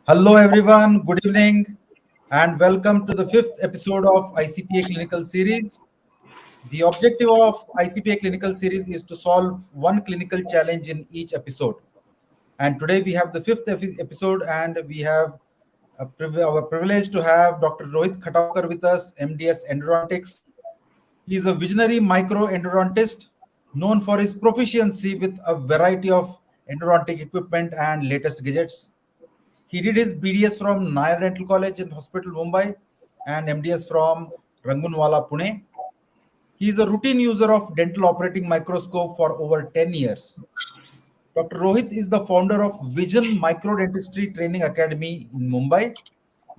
Hello, everyone. Good evening, and welcome to the fifth episode of ICPA Clinical Series. The objective of ICPA Clinical Series is to solve one clinical challenge in each episode. And today we have the fifth episode, and we have our privilege to have Dr. Rohit Khatavkar with us, MDS Endodontics. He is a visionary microendodontist known for his proficiency with a variety of endodontic equipment and latest gadgets. He did his BDS from Nair Dental College in Hospital Mumbai and MDS from Rangunwala Pune. He is a routine user of dental operating microscope for over 10 years. Dr. Rohit is the founder of Vision Microdentistry Training Academy in Mumbai.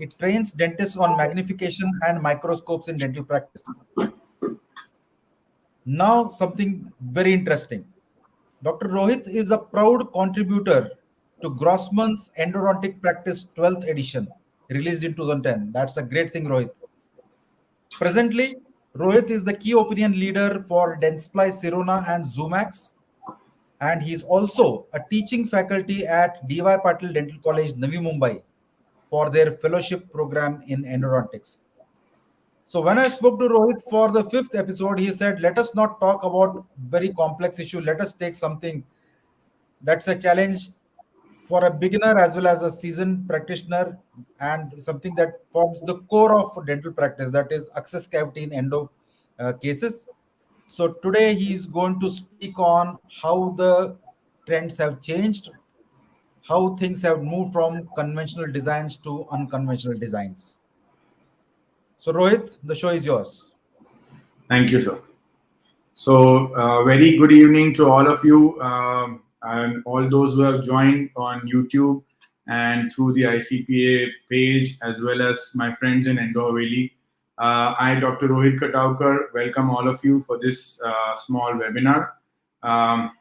It trains dentists on magnification and microscopes in dental practice. Now, something very interesting. Dr. Rohit is a proud contributor to Grossman's Endodontic Practice 12th edition, released in 2010. That's a great thing, Rohit. Presently, Rohit is the key opinion leader for Dentsply Sirona and Zoomax, and he is also a teaching faculty at DY Patil Dental College, Navi Mumbai, for their fellowship program in endodontics. So when I spoke to Rohit for the fifth episode, he said, "Let us not talk about very complex issue. Let us take something that's a challenge for a beginner as well as a seasoned practitioner, and something that forms the core of dental practice, that is access cavity in endo cases." So today he is going to speak on how the trends have changed, how things have moved from conventional designs to unconventional designs. So Rohit, the show is yours. Thank you, sir. So, very good evening to all of you and all those who have joined on YouTube and through the ICPA page, as well as my friends in Endo Valley. I, Dr. Rohit Khatavkar, welcome all of you for this small webinar. Um,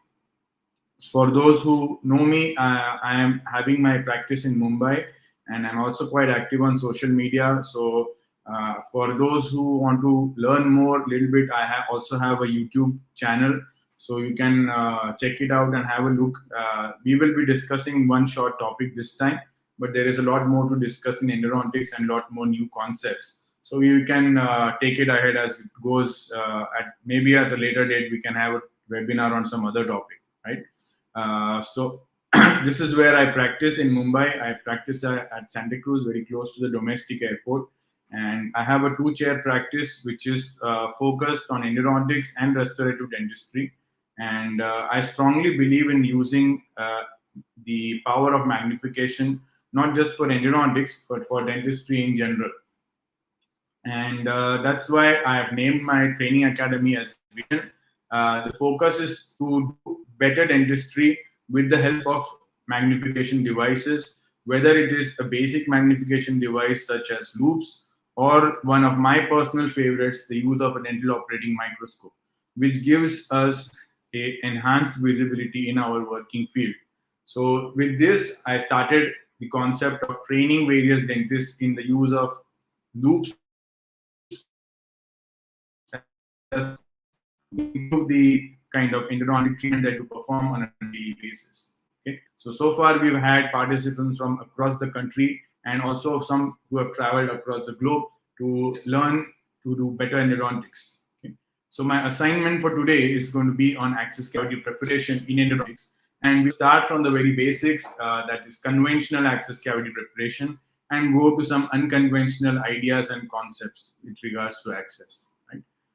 for those who know me, I am having my practice in Mumbai, and I'm also quite active on social media. So, for those who want to learn more a little bit, also have a YouTube channel, so you can check it out and have a look. We will be discussing one short topic this time, but there is a lot more to discuss in endodontics and a lot more new concepts. So you can take it ahead as it goes. At maybe at a later date, we can have a webinar on some other topic, right? So this is where I practice in Mumbai. I practice at Santa Cruz, very close to the domestic airport. And I have a two-chair practice, which is focused on endodontics and restorative dentistry. And I strongly believe in using the power of magnification, not just for endodontics, but for dentistry in general. And that's why I have named my training academy as Vision. The focus is to do better dentistry with the help of magnification devices, whether it is a basic magnification device such as loops, or one of my personal favorites, the use of a dental operating microscope, which gives us a enhanced visibility in our working field. So with this, I started the concept of training various dentists in the use of loops as improve the kind of endodontic treatment that you perform on a daily basis. Okay, so far we've had participants from across the country and also some who have traveled across the globe to learn to do better endodontics. Okay. So my assignment for today is going to be on access cavity preparation in endodontics, and we start from the very basics, that is conventional access cavity preparation, and go to some unconventional ideas and concepts with regards to access.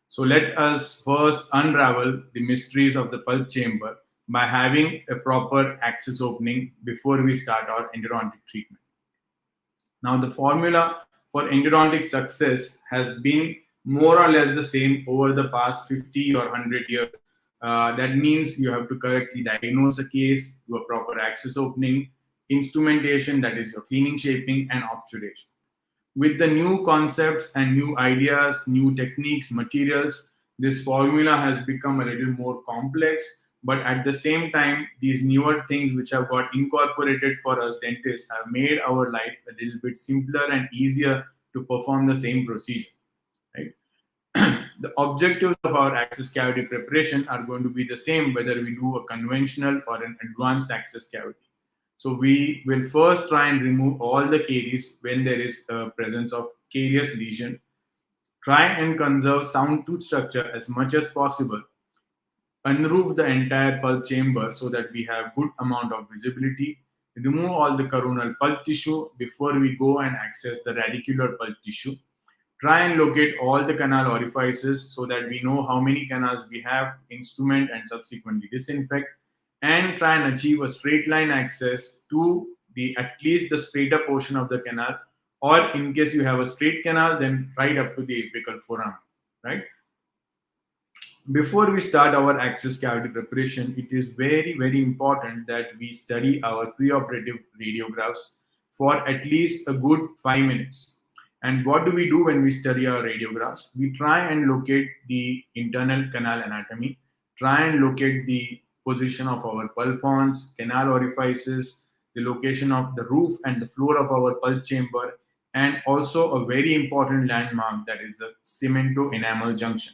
So let us first unravel the mysteries of the pulp chamber by having a proper access opening before we start our endodontic treatment. Now, the formula for endodontic success has been more or less the same over the past 50 or 100 years. That means you have to correctly diagnose a case, do a proper access opening, instrumentation, that is your cleaning, shaping, and obturation. With the new concepts and new ideas, new techniques, materials, this formula has become a little more complex. But at the same time, these newer things which have got incorporated for us dentists have made our life a little bit simpler and easier to perform the same procedure. Right? The objectives of our access cavity preparation are going to be the same whether we do a conventional or an advanced access cavity. So we will first try and remove all the caries when there is a presence of carious lesion. Try and conserve sound tooth structure as much as possible. Unroof the entire pulp chamber so that we have good amount of visibility. Remove all the coronal pulp tissue before we go and access the radicular pulp tissue. Try and locate all the canal orifices so that we know how many canals we have, instrument and subsequently disinfect, and try and achieve a straight line access to the at least the straighter portion of the canal, or in case you have a straight canal, then right up to the apical foramen, right? Before we start our access cavity preparation, it is very, very important that we study our preoperative radiographs for at least a good 5 minutes. And what do we do when we study our radiographs? We try and locate the internal canal anatomy, try and locate the position of our pulpons, canal orifices, the location of the roof and the floor of our pulp chamber, and also a very important landmark, that is the cemento enamel junction.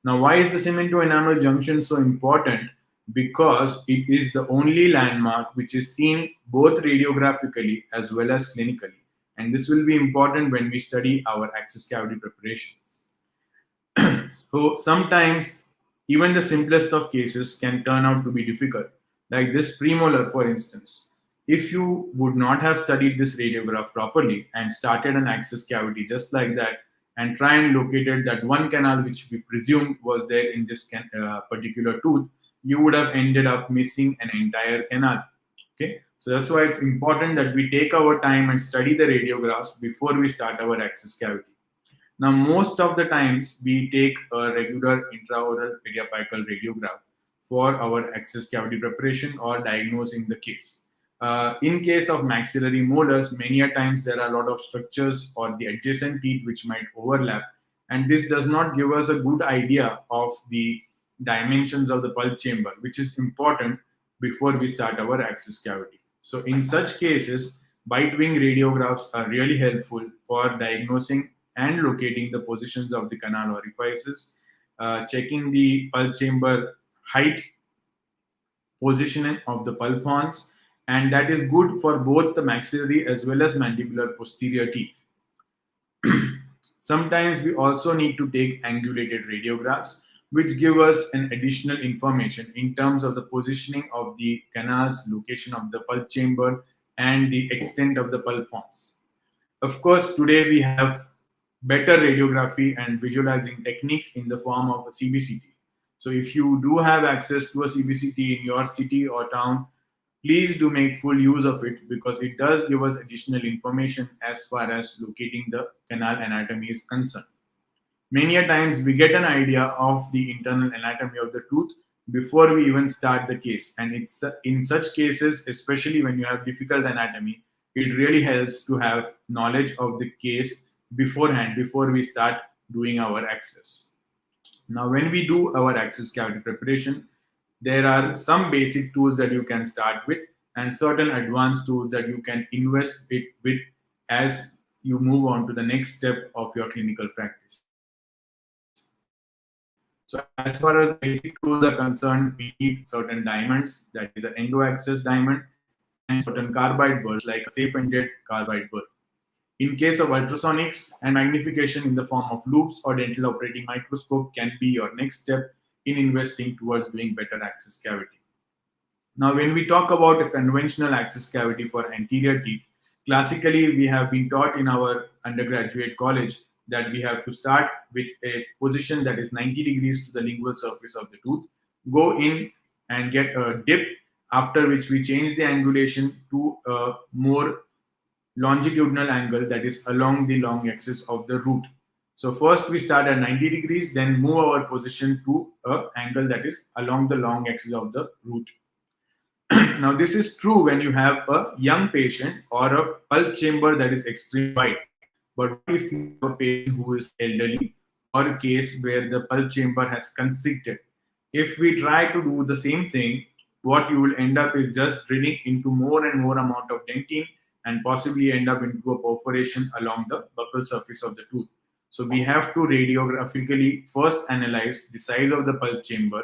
Now, why is the cemento enamel junction so important? Because it is the only landmark which is seen both radiographically as well as clinically. And this will be important when we study our access cavity preparation. So sometimes even the simplest of cases can turn out to be difficult, like this premolar, for instance. If you would not have studied this radiograph properly and started an access cavity just like that, and try and located that one canal which we presumed was there in this particular tooth, you would have ended up missing an entire canal. Okay, so that's why it's important that we take our time and study the radiographs before we start our access cavity. Now, most of the times we take a regular intraoral pediopical radiograph for our access cavity preparation or diagnosing the case. In case of maxillary molars, many a times there are a lot of structures or the adjacent teeth which might overlap, and this does not give us a good idea of the dimensions of the pulp chamber, which is important before we start our access cavity. So, in such cases, bite wing radiographs are really helpful for diagnosing and locating the positions of the canal orifices, checking the pulp chamber height, positioning of the pulp horns, and that is good for both the maxillary as well as mandibular posterior teeth. Sometimes we also need to take angulated radiographs, which give us an additional information in terms of the positioning of the canals, location of the pulp chamber, and the extent of the pulp horns. Of course, today we have better radiography and visualizing techniques in the form of a CBCT. So, if you do have access to a CBCT in your city or town, please do make full use of it because it does give us additional information as far as locating the canal anatomy is concerned. Many a times we get an idea of the internal anatomy of the tooth before we even start the case, and it's in such cases, especially when you have difficult anatomy, it really helps to have knowledge of the case beforehand before we start doing our access. Now, when we do our access cavity preparation, there are some basic tools that you can start with and certain advanced tools that you can invest it with as you move on to the next step of your clinical practice. So, as far as the basic tools are concerned, we need certain diamonds, that is an endo access diamond, and certain carbide burrs like a safe ended carbide burr. In case of ultrasonics, and magnification in the form of loops or dental operating microscope can be your next step in investing towards doing better access cavity. Now, when we talk about a conventional access cavity for anterior teeth, classically we have been taught in our undergraduate college that we have to start with a position that is 90 degrees to the lingual surface of the tooth, go in and get a dip, after which we change the angulation to a more longitudinal angle that is along the long axis of the root. So first we start at 90 degrees, then move our position to an angle that is along the long axis of the root. Now, this is true when you have a young patient or a pulp chamber that is extremely wide. But what if you have a patient who is elderly or a case where the pulp chamber has constricted? If we try to do the same thing, what you will end up is just drilling into more and more amount of dentine and possibly end up into a perforation along the buccal surface of the tooth. So we have to radiographically first analyze the size of the pulp chamber,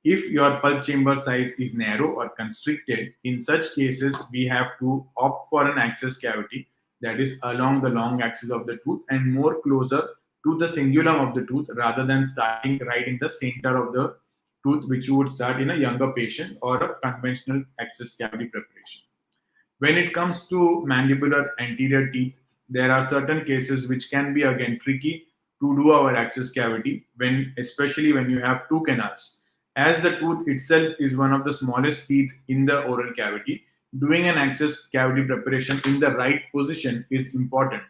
If your pulp chamber size is narrow or constricted, in such cases, we have to opt for an access cavity that is along the long axis of the tooth and more closer to the cingulum of the tooth rather than starting right in the center of the tooth, which you would start in a younger patient or a conventional access cavity preparation. When it comes to mandibular anterior teeth, there are certain cases which can be again tricky to do our access cavity when, especially when you have two canals. As the tooth itself is one of the smallest teeth in the oral cavity, doing an access cavity preparation in the right position is important.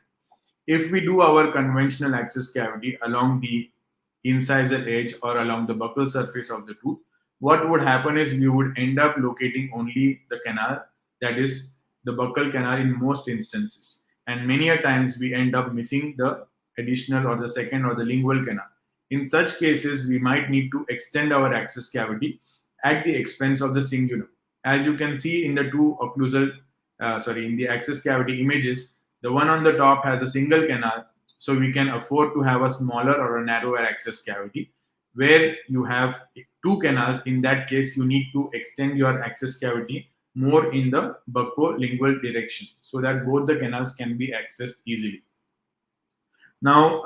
If we do our conventional access cavity along the incisor edge or along the buccal surface of the tooth, what would happen is we would end up locating only the canal, that is the buccal canal in most instances. And many a times we end up missing the additional or the second or the lingual canal. In such cases, we might need to extend our access cavity at the expense of the cingulum. As you can see in the two occlusal, in the access cavity images, the one on the top has a single canal, so we can afford to have a smaller or a narrower access cavity. Where you have two canals, in that case, you need to extend your access cavity more in the buccolingual direction so that both the canals can be accessed easily. Now,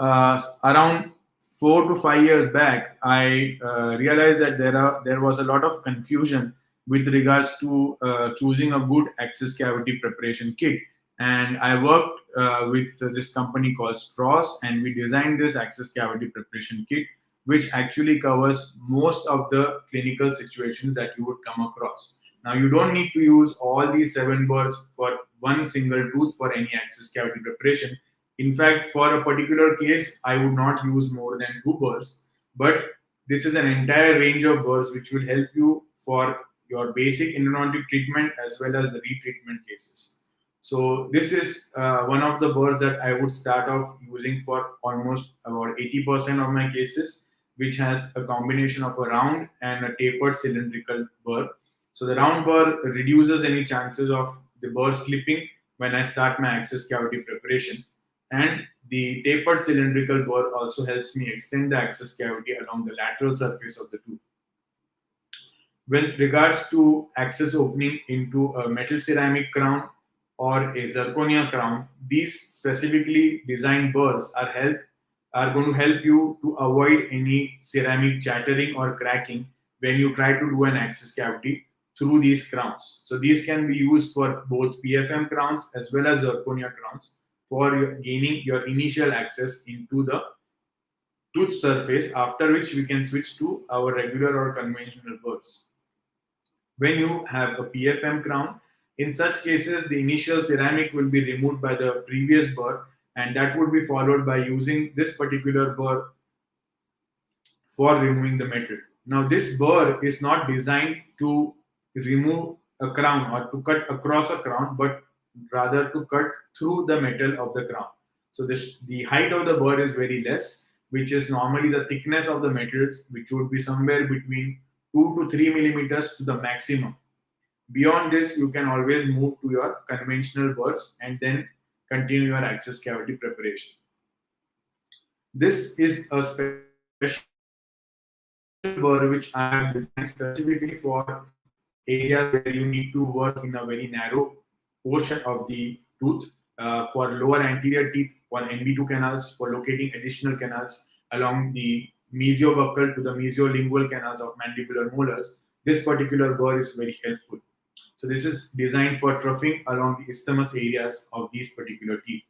around 4 to 5 years back, I realized that there was a lot of confusion with regards to choosing a good access cavity preparation kit. And I worked with this company called Strauss, and we designed this access cavity preparation kit, which actually covers most of the clinical situations that you would come across. Now, you don't need to use all these 7 burrs for one single tooth for any access cavity preparation. In fact, for a particular case, I would not use more than 2 burrs, but this is an entire range of burrs which will help you for your basic endodontic treatment as well as the retreatment cases. So this is one of the burrs that I would start off using for almost about 80% of my cases, which has a combination of a round and a tapered cylindrical burr. So the round burr reduces any chances of the burr slipping when I start my access cavity preparation, and the tapered cylindrical burr also helps me extend the access cavity along the lateral surface of the tooth. With regards to access opening into a metal ceramic crown or a zirconia crown, these specifically designed burrs are going to help you to avoid any ceramic chattering or cracking when you try to do an access cavity through these crowns. So these can be used for both PFM crowns as well as zirconia crowns for gaining your initial access into the tooth surface, after which we can switch to our regular or conventional burrs. When you have a PFM crown, in such cases, the initial ceramic will be removed by the previous burr, and that would be followed by using this particular burr for removing the metal. Now, this burr is not designed to remove a crown or to cut across a crown, but rather to cut through the metal of the crown. So, the height of the burr is very less, which is normally the thickness of the metals, which would be somewhere between 2 to 3 millimeters to the maximum. Beyond this, you can always move to your conventional burrs and then continue your access cavity preparation. This is a special burr which I have designed specifically for areas where you need to work in a very narrow portion of the tooth, for lower anterior teeth, for NB2 canals, for locating additional canals along the mesiobuccal to the mesiolingual canals of mandibular molars. This particular burr is very helpful. So this is designed for troughing along the isthmus areas of these particular teeth.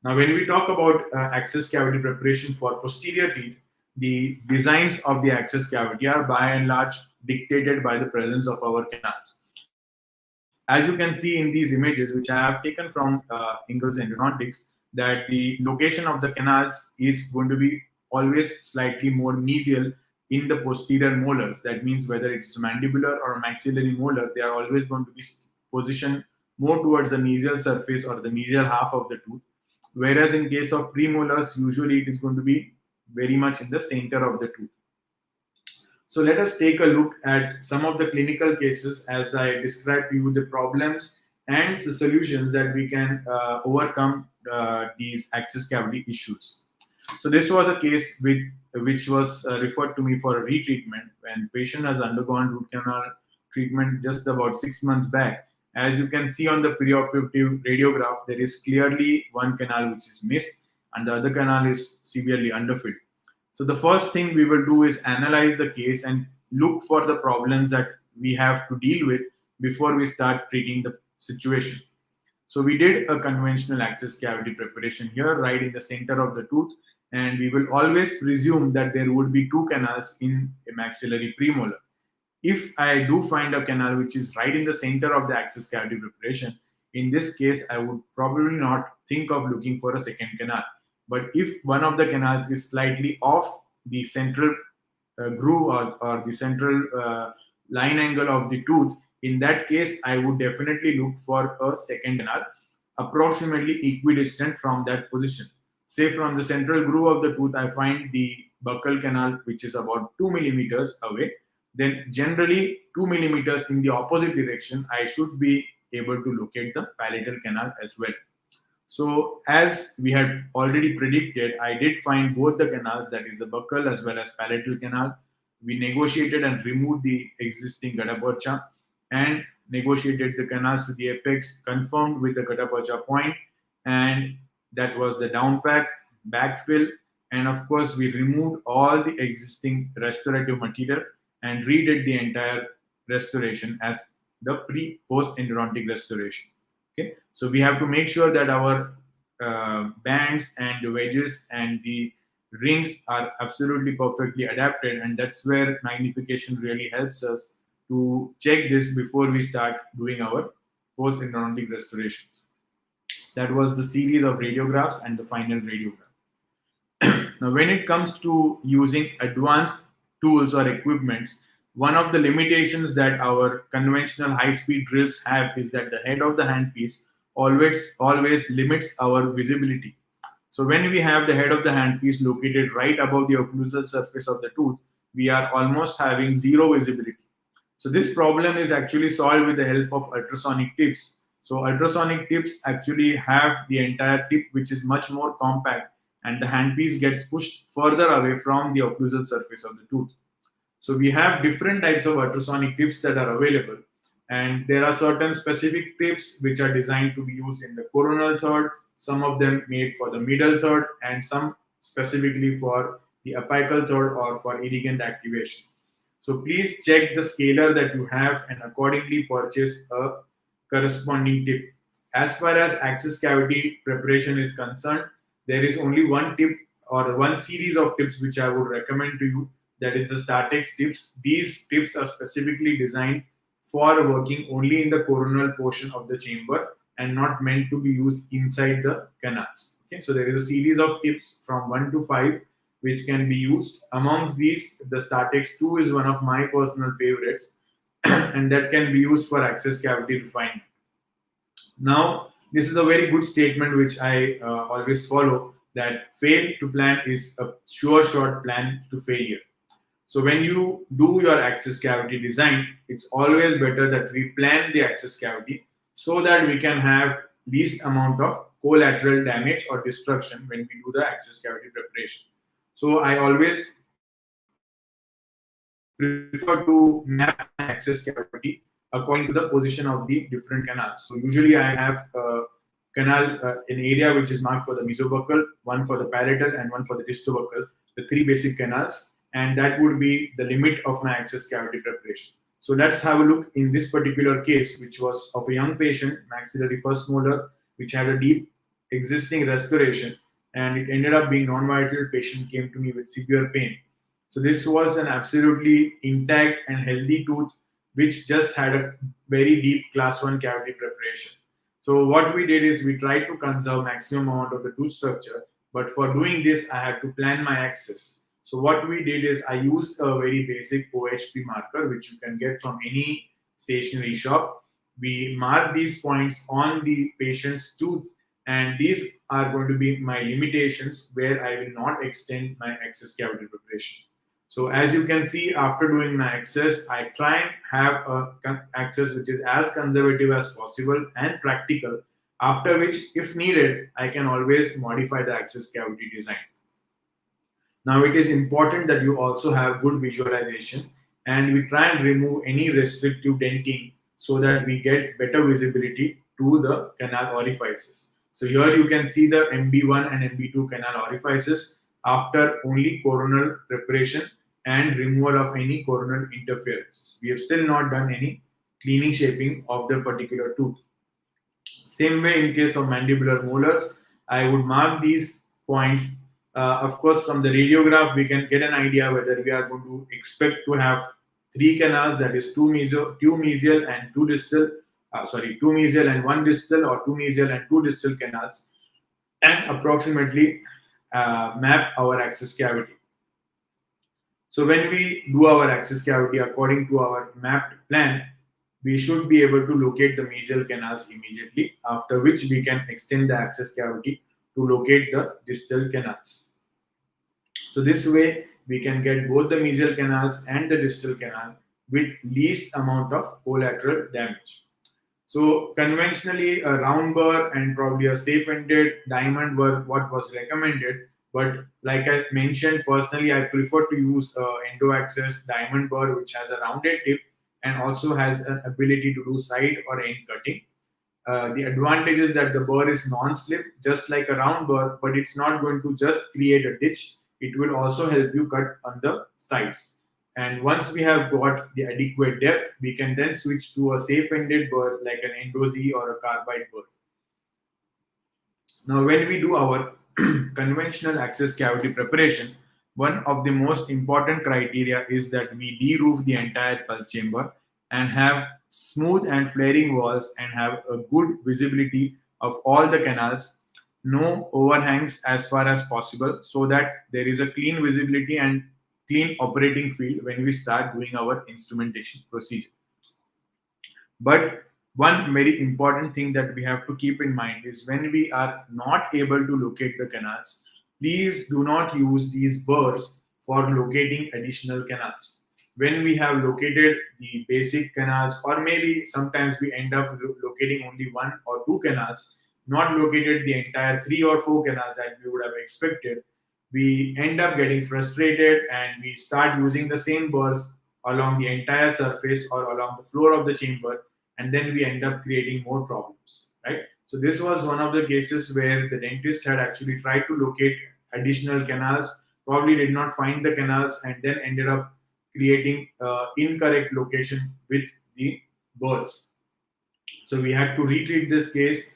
Now, when we talk about access cavity preparation for posterior teeth, the designs of the access cavity are by and large dictated by the presence of our canals. As you can see in these images, which I have taken from Ingalls Endodontics, that the location of the canals is going to be always slightly more mesial in the posterior molars. That means whether it's mandibular or maxillary molar, they are always going to be positioned more towards the mesial surface or the mesial half of the tooth. Whereas in case of premolars, usually it is going to be very much in the center of the tooth. So let us take a look at some of the clinical cases as I describe to you the problems and the solutions that we can overcome these access cavity issues. So this was a case which was referred to me for a retreatment when patient has undergone root canal treatment just about 6 months back. As you can see on the preoperative radiograph, there is clearly one canal which is missed and the other canal is severely underfilled. So the first thing we will do is analyze the case and look for the problems that we have to deal with before we start treating the situation. So we did a conventional access cavity preparation here, right in the center of the tooth, and we will always presume that there would be two canals in a maxillary premolar. If I do find a canal which is right in the center of the access cavity preparation, in this case, I would probably not think of looking for a second canal. But if one of the canals is slightly off the central groove or the central line angle of the tooth, in that case, I would definitely look for a second canal approximately equidistant from that position. Say from the central groove of the tooth, I find the buccal canal which is about 2 millimeters away. Then generally 2 millimeters in the opposite direction, I should be able to locate the palatal canal as well. So, as we had already predicted, I did find both the canals, that is the buccal as well as palatal canal. We negotiated and removed the existing gadapercha and negotiated the canals to the apex, confirmed with the gadapercha point, and that was the downpack, backfill, and of course, we removed all the existing restorative material and redid the entire restoration as the pre-post endodontic restoration. Okay, so we have to make sure that our bands and the wedges and the rings are absolutely perfectly adapted, and that's where magnification really helps us to check this before we start doing our post endodontic restorations. That was the series of radiographs and the final radiograph. Now, when it comes to using advanced tools or equipments, one of the limitations that our conventional high-speed drills have is that the head of the handpiece always limits our visibility. So when we have the head of the handpiece located right above the occlusal surface of the tooth, we are almost having zero visibility. So this problem is actually solved with the help of ultrasonic tips. So ultrasonic tips actually have the entire tip which is much more compact and the handpiece gets pushed further away from the occlusal surface of the tooth. So we have different types of ultrasonic tips that are available, and there are certain specific tips which are designed to be used in the coronal third, some of them made for the middle third, and some specifically for the apical third or for irrigant activation. So please check the scaler that you have and accordingly purchase a corresponding tip. As far as access cavity preparation is concerned, there is only one tip or one series of tips which I would recommend to you, that is the Startex tips. These tips are specifically designed for working only in the coronal portion of the chamber and not meant to be used inside the canals. Okay, so there is a series of tips from 1 to 5 which can be used. Amongst these, the Startex 2 is one of my personal favorites and that can be used for access cavity refinement. Now, this is a very good statement which I always follow, that fail to plan is a sure shot plan to failure. So when you do your access cavity design, it's always better that we plan the access cavity so that we can have least amount of collateral damage or destruction when we do the access cavity preparation. So I always prefer to map my access cavity according to the position of the different canals. So usually I have a canal, an area which is marked for the mesobuccal, one for the palatal, and one for the distobuccal, the three basic canals, and that would be the limit of my access cavity preparation. So let's have a look in this particular case, which was of a young patient, maxillary first molar, which had a deep existing restoration, and it ended up being non-vital. Patient came to me with severe pain. So this was an absolutely intact and healthy tooth, which just had a very deep class 1 cavity preparation. So what we did is we tried to conserve maximum amount of the tooth structure, but for doing this, I had to plan my access. So what we did is I used a very basic OHP marker, which you can get from any stationery shop. We mark these points on the patient's tooth, and these are going to be my limitations where I will not extend my access cavity preparation. So as you can see, after doing my access, I try and have a access which is as conservative as possible and practical. After which, if needed, I can always modify the access cavity design. Now, it is important that you also have good visualization, and we try and remove any restrictive denting so that we get better visibility to the canal orifices. So here you can see the MB1 and MB2 canal orifices after only coronal preparation and removal of any coronal interferences. We have still not done any cleaning shaping of the particular tooth. Same way in case of mandibular molars, I would mark these points. Of course, from the radiograph, we can get an idea whether we are going to expect to have three canals, that is two mesial and two distal, two mesial and one distal, or two mesial and two distal canals, and approximately map our access cavity. So when we do our access cavity according to our mapped plan, we should be able to locate the mesial canals immediately, after which we can extend the access cavity to locate the distal canals. So this way we can get both the mesial canals and the distal canal with least amount of collateral damage. So conventionally, a round burr and probably a safe-ended diamond were what was recommended. But like I mentioned, personally, I prefer to use endo access diamond burr, which has a rounded tip and also has an ability to do side or end cutting. The advantage is that the burr is non-slip, just like a round burr, but it's not going to just create a ditch. It will also help you cut on the sides. And once we have got the adequate depth, we can then switch to a safe-ended burr like an Endo Z or a carbide burr. Now, when we do our conventional access cavity preparation, one of the most important criteria is that we de-roof the entire pulp chamber and have smooth and flaring walls and have a good visibility of all the canals, no overhangs as far as possible, so that there is a clean visibility and clean operating field when we start doing our instrumentation procedure. But one very important thing that we have to keep in mind is when we are not able to locate the canals, please do not use these burrs for locating additional canals. When we have located the basic canals, or maybe sometimes we end up locating only one or two canals, not located the entire three or four canals that we would have expected, we end up getting frustrated and we start using the same burrs along the entire surface or along the floor of the chamber, and then we end up creating more problems, right? So this was one of the cases where the dentist had actually tried to locate additional canals, probably did not find the canals, and then ended up creating incorrect location with the burrs. So we had to retreat this case,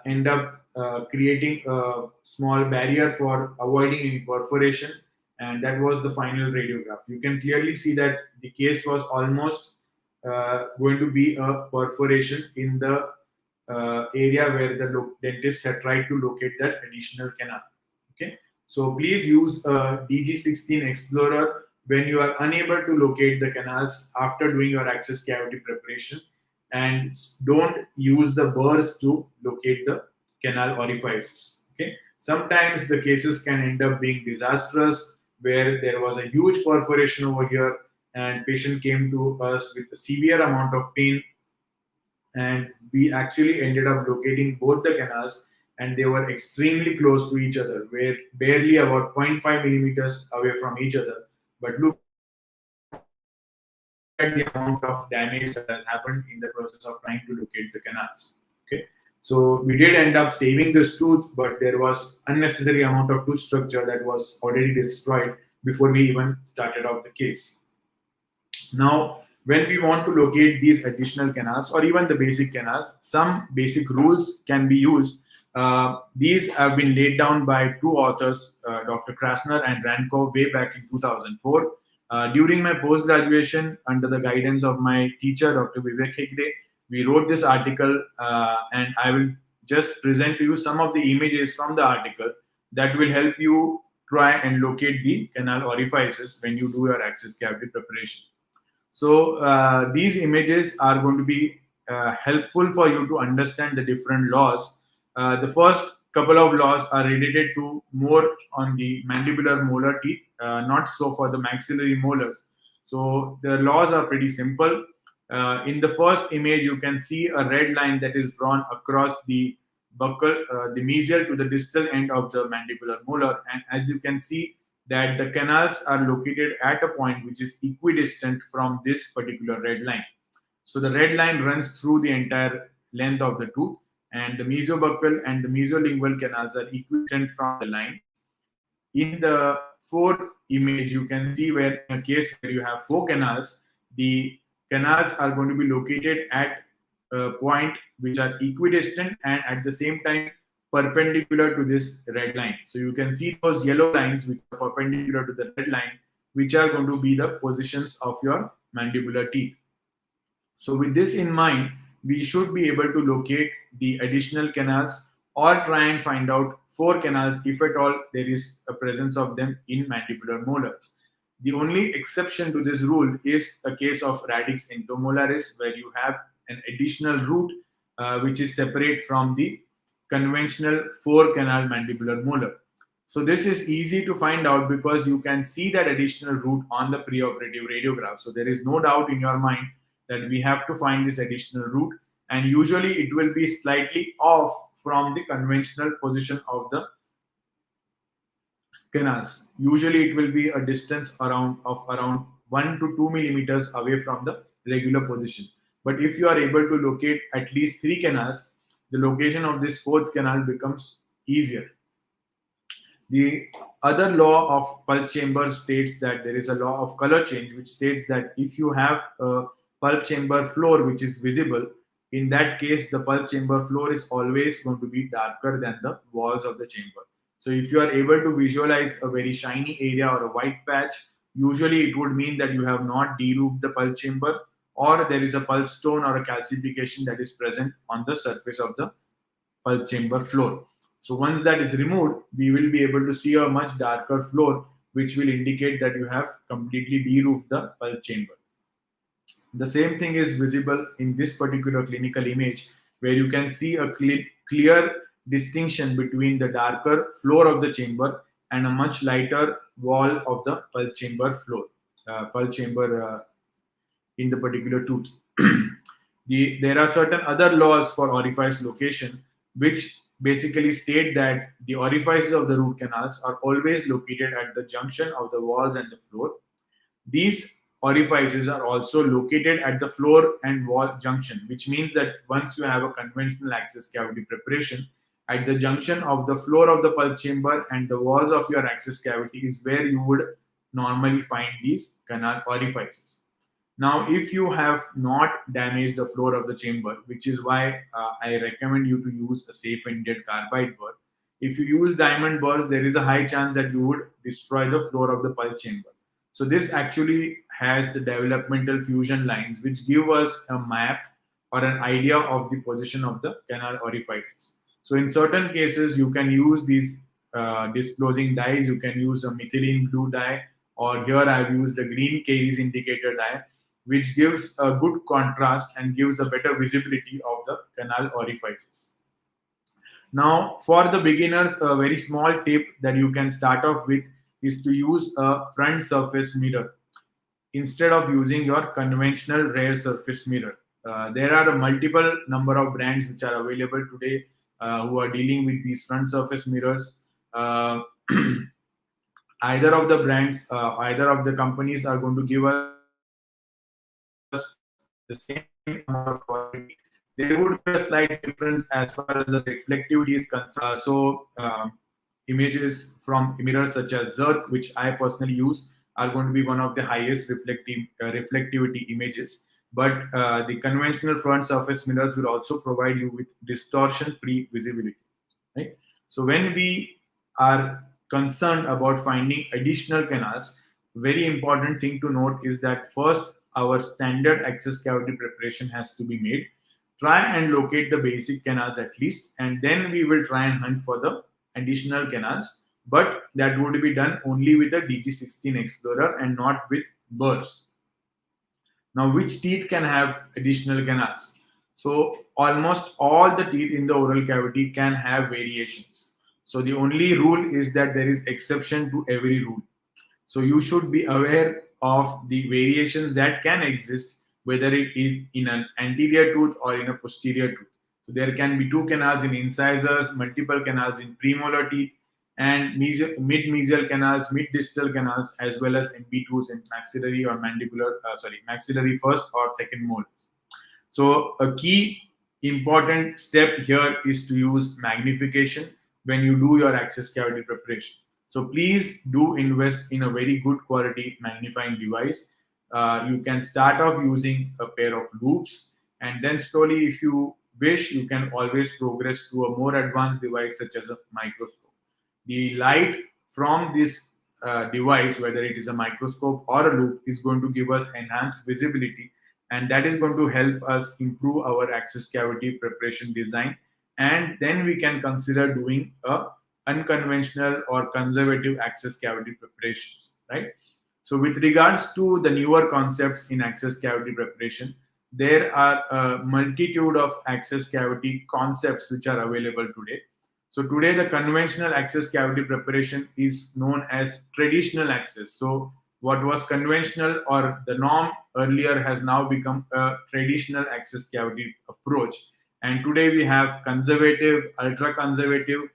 end up creating a small barrier for avoiding any perforation, and that was the final radiograph. You can clearly see that the case was almost going to be a perforation in the area where the dentist had tried to locate that additional canal. Okay, so please use a DG16 Explorer when you are unable to locate the canals after doing your access cavity preparation, and don't use the burrs to locate the canal orifices. Okay, sometimes the cases can end up being disastrous, where there was a huge perforation over here and patient came to us with a severe amount of pain, and we actually ended up locating both the canals, and they were extremely close to each other, where barely about 0.5 millimeters away from each other. But look at the amount of damage that has happened in the process of trying to locate the canals. Okay, so we did end up saving this tooth, but there was unnecessary amount of tooth structure that was already destroyed before we even started off the case. Now, when we want to locate these additional canals or even the basic canals, some basic rules can be used. These have been laid down by two authors, Dr. Krasner and Rankov, way back in 2004. During my post graduation, under the guidance of my teacher, Dr. Vivek Hegde, we wrote this article, and I will just present to you some of the images from the article that will help you try and locate the canal orifices when you do your access cavity preparation. So these images are going to be helpful for you to understand the different laws. The first couple of laws are related to more on the mandibular molar teeth, not so for the maxillary molars. So the laws are pretty simple. In the first image, you can see a red line that is drawn across the buccal, the mesial to the distal end of the mandibular molar, and as you can see, that the canals are located at a point which is equidistant from this particular red line. So the red line runs through the entire length of the tooth, and the mesobuccal and the mesolingual canals are equidistant from the line. In the fourth image, you can see where in a case where you have four canals, the canals are going to be located at a point which are equidistant and at the same time perpendicular to this red line. So you can see those yellow lines which are perpendicular to the red line, which are going to be the positions of your mandibular teeth. So with this in mind, we should be able to locate the additional canals or try and find out four canals if at all there is a presence of them in mandibular molars. The only exception to this rule is a case of radix entomolaris, where you have an additional root which is separate from the conventional four canal mandibular molar. So this is easy to find out because you can see that additional root on the preoperative radiograph. So there is no doubt in your mind that we have to find this additional root, and usually it will be slightly off from the conventional position of the canals. Usually it will be a distance around 1 to 2 millimeters away from the regular position. But if you are able to locate at least three canals, the location of this fourth canal becomes easier. The other law of pulp chamber states that there is a law of color change, which states that if you have a pulp chamber floor which is visible, in that case, the pulp chamber floor is always going to be darker than the walls of the chamber. So, if you are able to visualize a very shiny area or a white patch, usually it would mean that you have not de-roofed the pulp chamber, or there is a pulp stone or a calcification that is present on the surface of the pulp chamber floor. So once that is removed, we will be able to see a much darker floor, which will indicate that you have completely de-roofed the pulp chamber. The same thing is visible in this particular clinical image, where you can see a clear distinction between the darker floor of the chamber and a much lighter wall of the pulp chamber floor, pulp chamber in the particular tooth. There are certain other laws for orifice location, which basically state that the orifices of the root canals are always located at the junction of the walls and the floor. These orifices are also located at the floor and wall junction, which means that once you have a conventional access cavity preparation, at the junction of the floor of the pulp chamber and the walls of your access cavity is where you would normally find these canal orifices. Now, if you have not damaged the floor of the chamber, which is why I recommend you to use a safe ended carbide burr. If you use diamond burrs, there is a high chance that you would destroy the floor of the pulp chamber. So this actually has the developmental fusion lines, which give us a map or an idea of the position of the canal orifices. So in certain cases, you can use these disclosing dyes. You can use a methylene blue dye, or here I've used a green caries indicator dye, which gives a good contrast and gives a better visibility of the canal orifices. Now, for the beginners, a very small tip that you can start off with is to use a front surface mirror instead of using your conventional rear surface mirror. There are a multiple number of brands which are available today who are dealing with these front surface mirrors. Either of the brands, either of the companies are going to give us the same amount of quality. There would be a slight difference as far as the reflectivity is concerned. Images from mirrors such as Zerk, which I personally use, are going to be one of the highest reflectivity images. But the conventional front surface mirrors will also provide you with distortion-free visibility. Right? So when we are concerned about finding additional canals, very important thing to note is that first our standard access cavity preparation has to be made. Try and locate the basic canals at least, and then we will try and hunt for the additional canals. But that would be done only with the DG16 Explorer and not with burrs. Now, which teeth can have additional canals? So, almost all the teeth in the oral cavity can have variations. So, the only rule is that there is exception to every rule. So, you should be aware of the variations that can exist, whether it is in an anterior tooth or in a posterior tooth. So, there can be two canals in incisors, multiple canals in premolar teeth, and mid-mesial canals, mid-distal canals, as well as MB2s in maxillary or maxillary first or second molars. So a key important step here is to use magnification when you do your access cavity preparation. So please do invest in a very good quality magnifying device. You can start off using a pair of loops, and then slowly, if you wish, you can always progress to a more advanced device such as a microscope. The light from this device, whether it is a microscope or a loop, is going to give us enhanced visibility, and that is going to help us improve our access cavity preparation design. And then we can consider doing a unconventional or conservative access cavity preparations, right? So with regards to the newer concepts in access cavity preparation, there are a multitude of access cavity concepts which are available today. So today the conventional access cavity preparation is known as traditional access. So what was conventional or the norm earlier has now become a traditional access cavity approach. And today we have conservative, ultra conservative,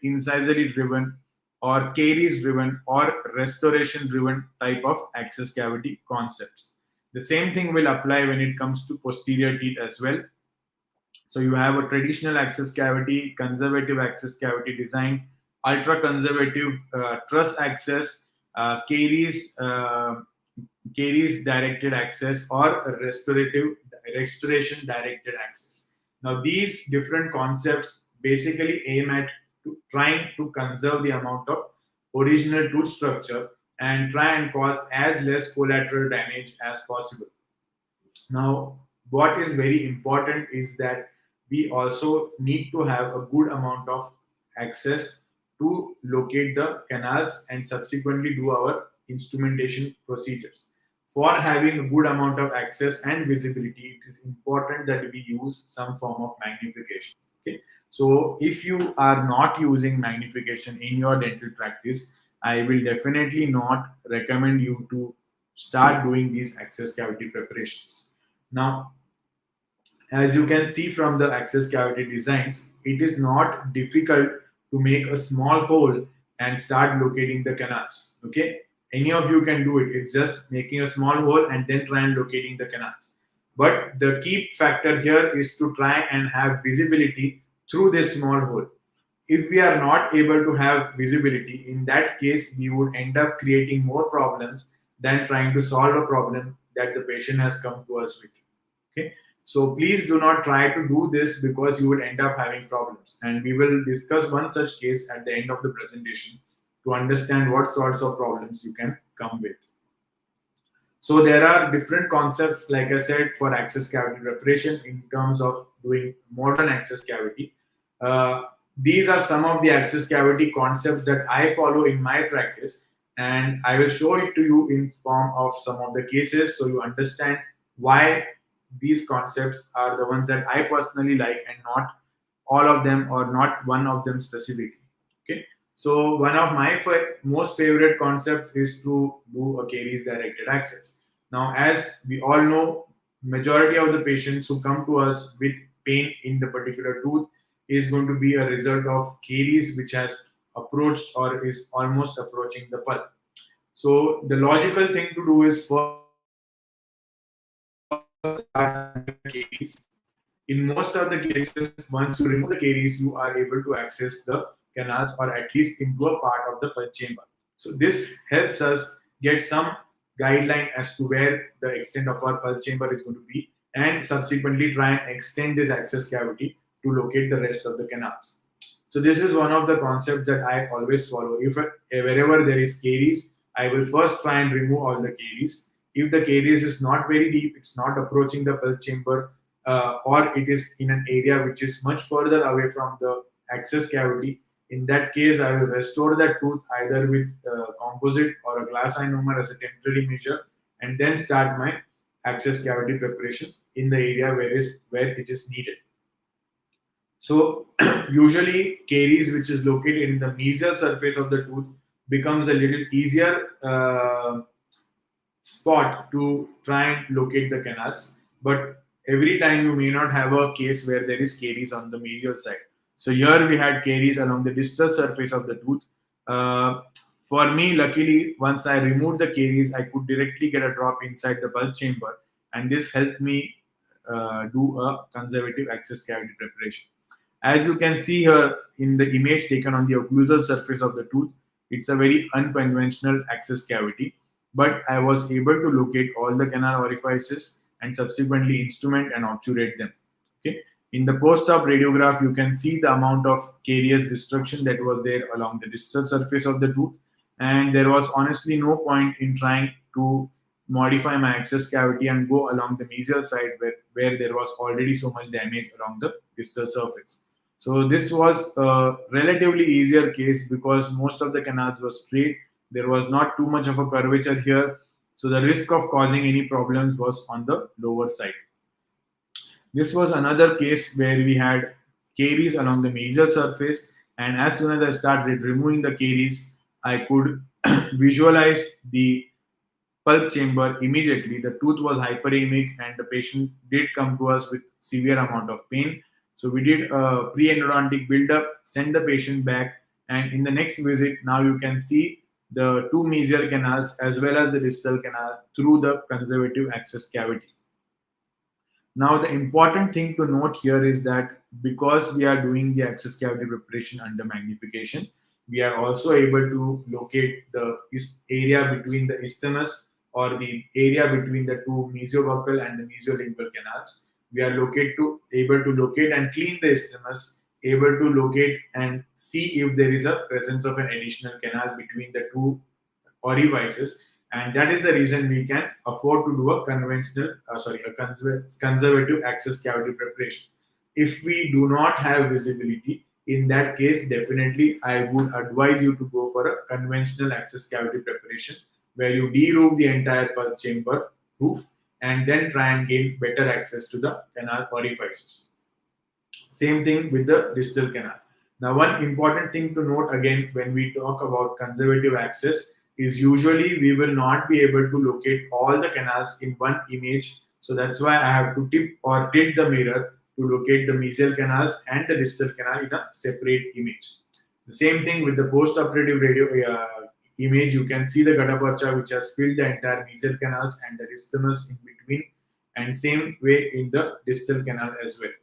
incisally driven, or caries driven, or restoration driven type of access cavity concepts. The same thing will apply when it comes to posterior teeth as well. So you have a traditional access cavity, conservative access cavity design, ultra conservative truss access, caries, directed access, or restoration directed access. Now these different concepts basically aim at trying to conserve the amount of original tooth structure and try and cause as less collateral damage as possible. Now, what is very important is that we also need to have a good amount of access to locate the canals and subsequently do our instrumentation procedures. For having a good amount of access and visibility, it is important that we use some form of magnification. Okay, so if you are not using magnification in your dental practice, I will definitely not recommend you to start doing these access cavity preparations. Now, as you can see from the access cavity designs, it is not difficult to make a small hole and start locating the canals. Okay, any of you can do it. It's just making a small hole and then try and locating the canals. But the key factor here is to try and have visibility through this small hole. If we are not able to have visibility, in that case, we would end up creating more problems than trying to solve a problem that the patient has come to us with. Okay, so please do not try to do this because you would end up having problems, and we will discuss one such case at the end of the presentation to understand what sorts of problems you can come with. So there are different concepts, like I said, for access cavity preparation in terms of doing modern access cavity. Uh, these are some of the access cavity concepts that I follow in my practice, and I will show it to you in form of some of the cases so you understand why these concepts are the ones that I personally like and not all of them or not one of them specifically. Okay, so one of my most favorite concepts is to do a caries directed access. Now, as we all know, majority of the patients who come to us with pain in the particular tooth is going to be a result of caries which has approached or is almost approaching the pulp. So the logical thing to do is first caries. In most of the cases, once you remove the caries, you are able to access the canals or at least into a part of the pulp chamber. So this helps us get some guideline as to where the extent of our pulp chamber is going to be, and subsequently try and extend this access cavity to locate the rest of the canals. So this is one of the concepts that I always follow. If wherever there is caries, I will first try and remove all the caries. If the caries is not very deep, it's not approaching the pulp chamber, or it is in an area which is much further away from the access cavity. In that case, I will restore that tooth either with composite or a glass ionomer as a temporary measure, and then start my access cavity preparation in the area where it is needed. So usually caries which is located in the mesial surface of the tooth becomes a little easier spot to try and locate the canals. But every time you may not have a case where there is caries on the mesial side. So here we had caries along the distal surface of the tooth. Uh, for me, luckily, once I removed the caries, I could directly get a drop inside the bulb chamber, and this helped me do a conservative access cavity preparation. As you can see here in the image taken on the occlusal surface of the tooth, it's a very unconventional access cavity, but I was able to locate all the canal orifices and subsequently instrument and obturate them. Okay. In the post-op radiograph, you can see the amount of carious destruction that was there along the distal surface of the tooth, and there was honestly no point in trying to modify my access cavity and go along the mesial side where there was already so much damage along the distal surface. So this was a relatively easier case because most of the canals were straight. There was not too much of a curvature here. So the risk of causing any problems was on the lower side. This was another case where we had caries along the mesial surface, and as soon as I started removing the caries, I could visualize the pulp chamber immediately. The tooth was hyperemic, and the patient did come to us with severe amount of pain. So we did a pre-endodontic build-up, send the patient back, and in the next visit, now you can see the two mesial canals as well as the distal canal through the conservative access cavity. Now, the important thing to note here is that because we are doing the access cavity preparation under magnification, we are also able to locate the area between the isthmus or the area between the two mesiobuccal and the mesiolingual canals. We are able to locate and clean the isthmus, able to locate and see if there is a presence of an additional canal between the two orifices, and that is the reason we can afford to do a conservative access cavity preparation. If we do not have visibility, in that case, definitely I would advise you to go for a conventional access cavity preparation where you de-roof the entire pulp chamber roof and then try and gain better access to the canal orifices. Same thing with the distal canal. Now, one important thing to note again when we talk about conservative access is usually we will not be able to locate all the canals in one image. So that's why I have to tip or tilt the mirror to locate the mesial canals and the distal canal in a separate image. The same thing with the post-operative radio image. You can see the gutta percha which has filled the entire mesial canals and the isthmus in between, and same way in the distal canal as well.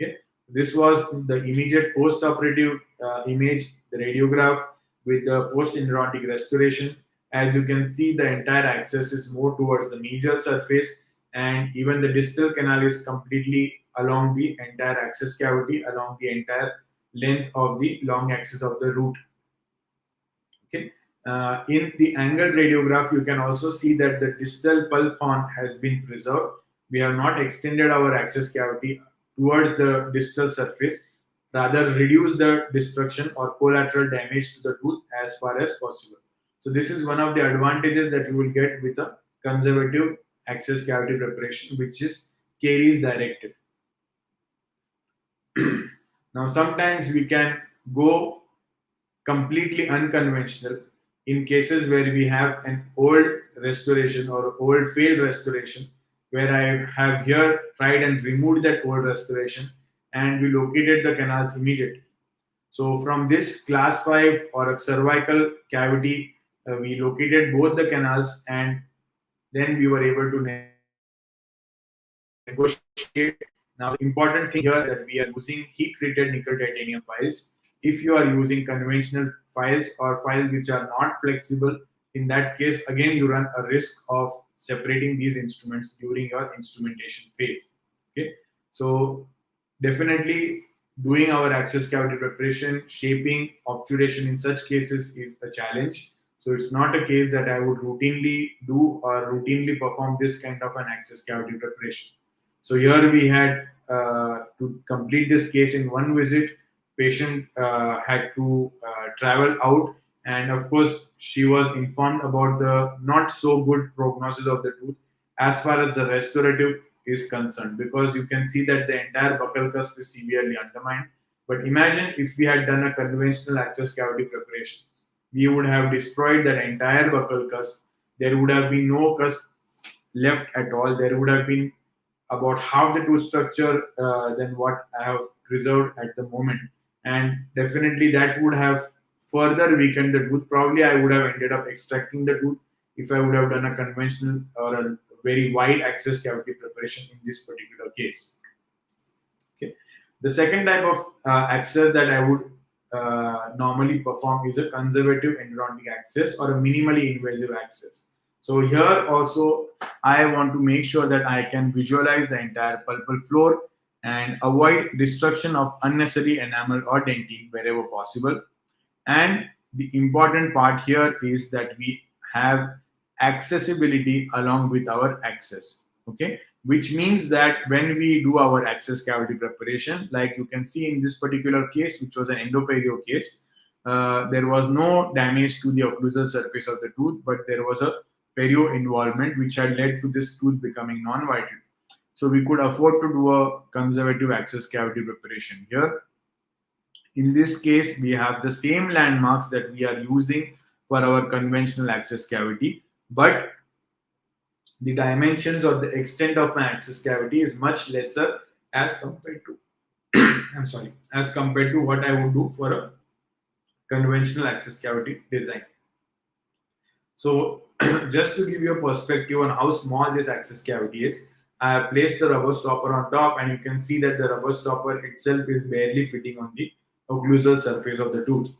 Okay. This was the immediate post-operative image, the radiograph with the post-endodontic restoration. As you can see, the entire axis is more towards the mesial surface, and even the distal canal is completely along the entire access cavity, along the entire length of the long axis of the root. Okay. In the angled radiograph, you can also see that the distal pulp horn has been preserved. We have not extended our access cavity towards the distal surface, rather reduce the destruction or collateral damage to the tooth as far as possible. So this is one of the advantages that you will get with a conservative access cavity preparation, which is caries directed. Now, sometimes we can go completely unconventional in cases where we have an old restoration or old failed restoration, where I have here tried and removed that old restoration and we located the canals immediately. So from this class 5 or a cervical cavity, we located both the canals, and then we were able to negotiate. Now, the important thing here is that we are using heat treated nickel titanium files. If you are using conventional files or files which are not flexible, in that case, again, you run a risk of separating these instruments during your instrumentation phase. Okay, so definitely doing our access cavity preparation, shaping, obturation in such cases is a challenge. So it's not a case that I would routinely do or routinely perform this kind of an access cavity preparation. So here we had to complete this case in one visit. Patient had to travel out, and of course, she was informed about the not so good prognosis of the tooth as far as the restorative is concerned, because you can see that the entire buccal cusp is severely undermined. But imagine if we had done a conventional access cavity preparation, we would have destroyed that entire buccal cusp. There would have been no cusp left at all. There would have been about half the tooth structure than what I have preserved at the moment. and definitely that would have further weakened the tooth. Probably I would have ended up extracting the tooth if I would have done a conventional or a very wide access cavity preparation in this particular case. Okay. The second type of access that I would normally perform is a conservative endodontic access or a minimally invasive access. So here also I want to make sure that I can visualize the entire pulpal floor and avoid destruction of unnecessary enamel or dentine wherever possible. And the important part here is that we have accessibility along with our access. Okay, which means that when we do our access cavity preparation, like you can see in this particular case, which was an endoperio case, there was no damage to the occlusal surface of the tooth, but there was a perio involvement which had led to this tooth becoming non-vital. So we could afford to do a conservative access cavity preparation here. In this case, we have the same landmarks that we are using for our conventional access cavity, but the dimensions or the extent of my access cavity is much lesser as compared to I'm sorry, as compared to what I would do for a conventional access cavity design. So just to give you a perspective on how small this access cavity is, I have placed the rubber stopper on top, and you can see that the rubber stopper itself is barely fitting on the occlusal surface of the tooth.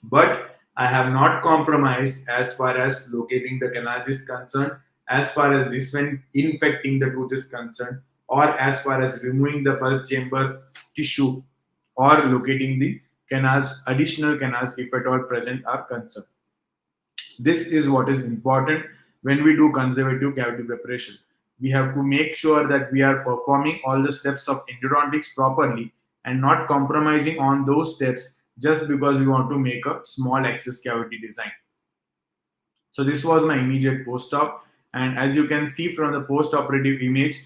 But I have not compromised as far as locating the canals is concerned, as far as disinfecting the tooth is concerned, or as far as removing the pulp chamber tissue or locating the canals, additional canals, if at all present, are concerned. This is what is important when we do conservative cavity preparation. We have to make sure that we are performing all the steps of endodontics properly and not compromising on those steps just because we want to make a small access cavity design. So this was my immediate post-op, and as you can see from the post-operative image,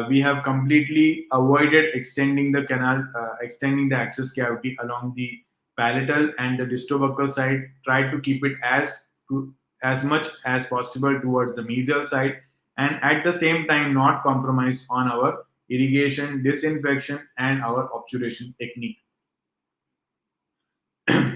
we have completely avoided extending the canal, extending the access cavity along the palatal and the distobuccal side. Tried to keep it as much as possible towards the mesial side, and at the same time not compromise on our irrigation, disinfection, and our obturation technique.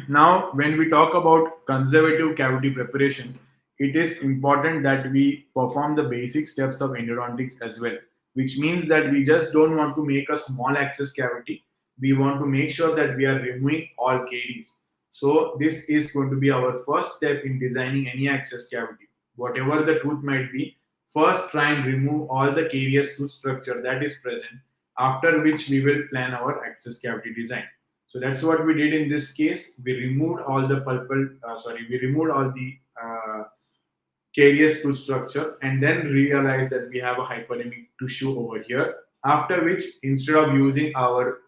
Now, when we talk about conservative cavity preparation, it is important that we perform the basic steps of endodontics as well, which means that we just don't want to make a small access cavity. We want to make sure that we are removing all caries. So, this is going to be our first step in designing any access cavity. Whatever the tooth might be, first try and remove all the carious tooth structure that is present, after which we will plan our access cavity design. So that's what we did in this case. We removed all the we removed all the carious tooth structure and then realized that we have a hyperemic tissue over here. After which, instead of using our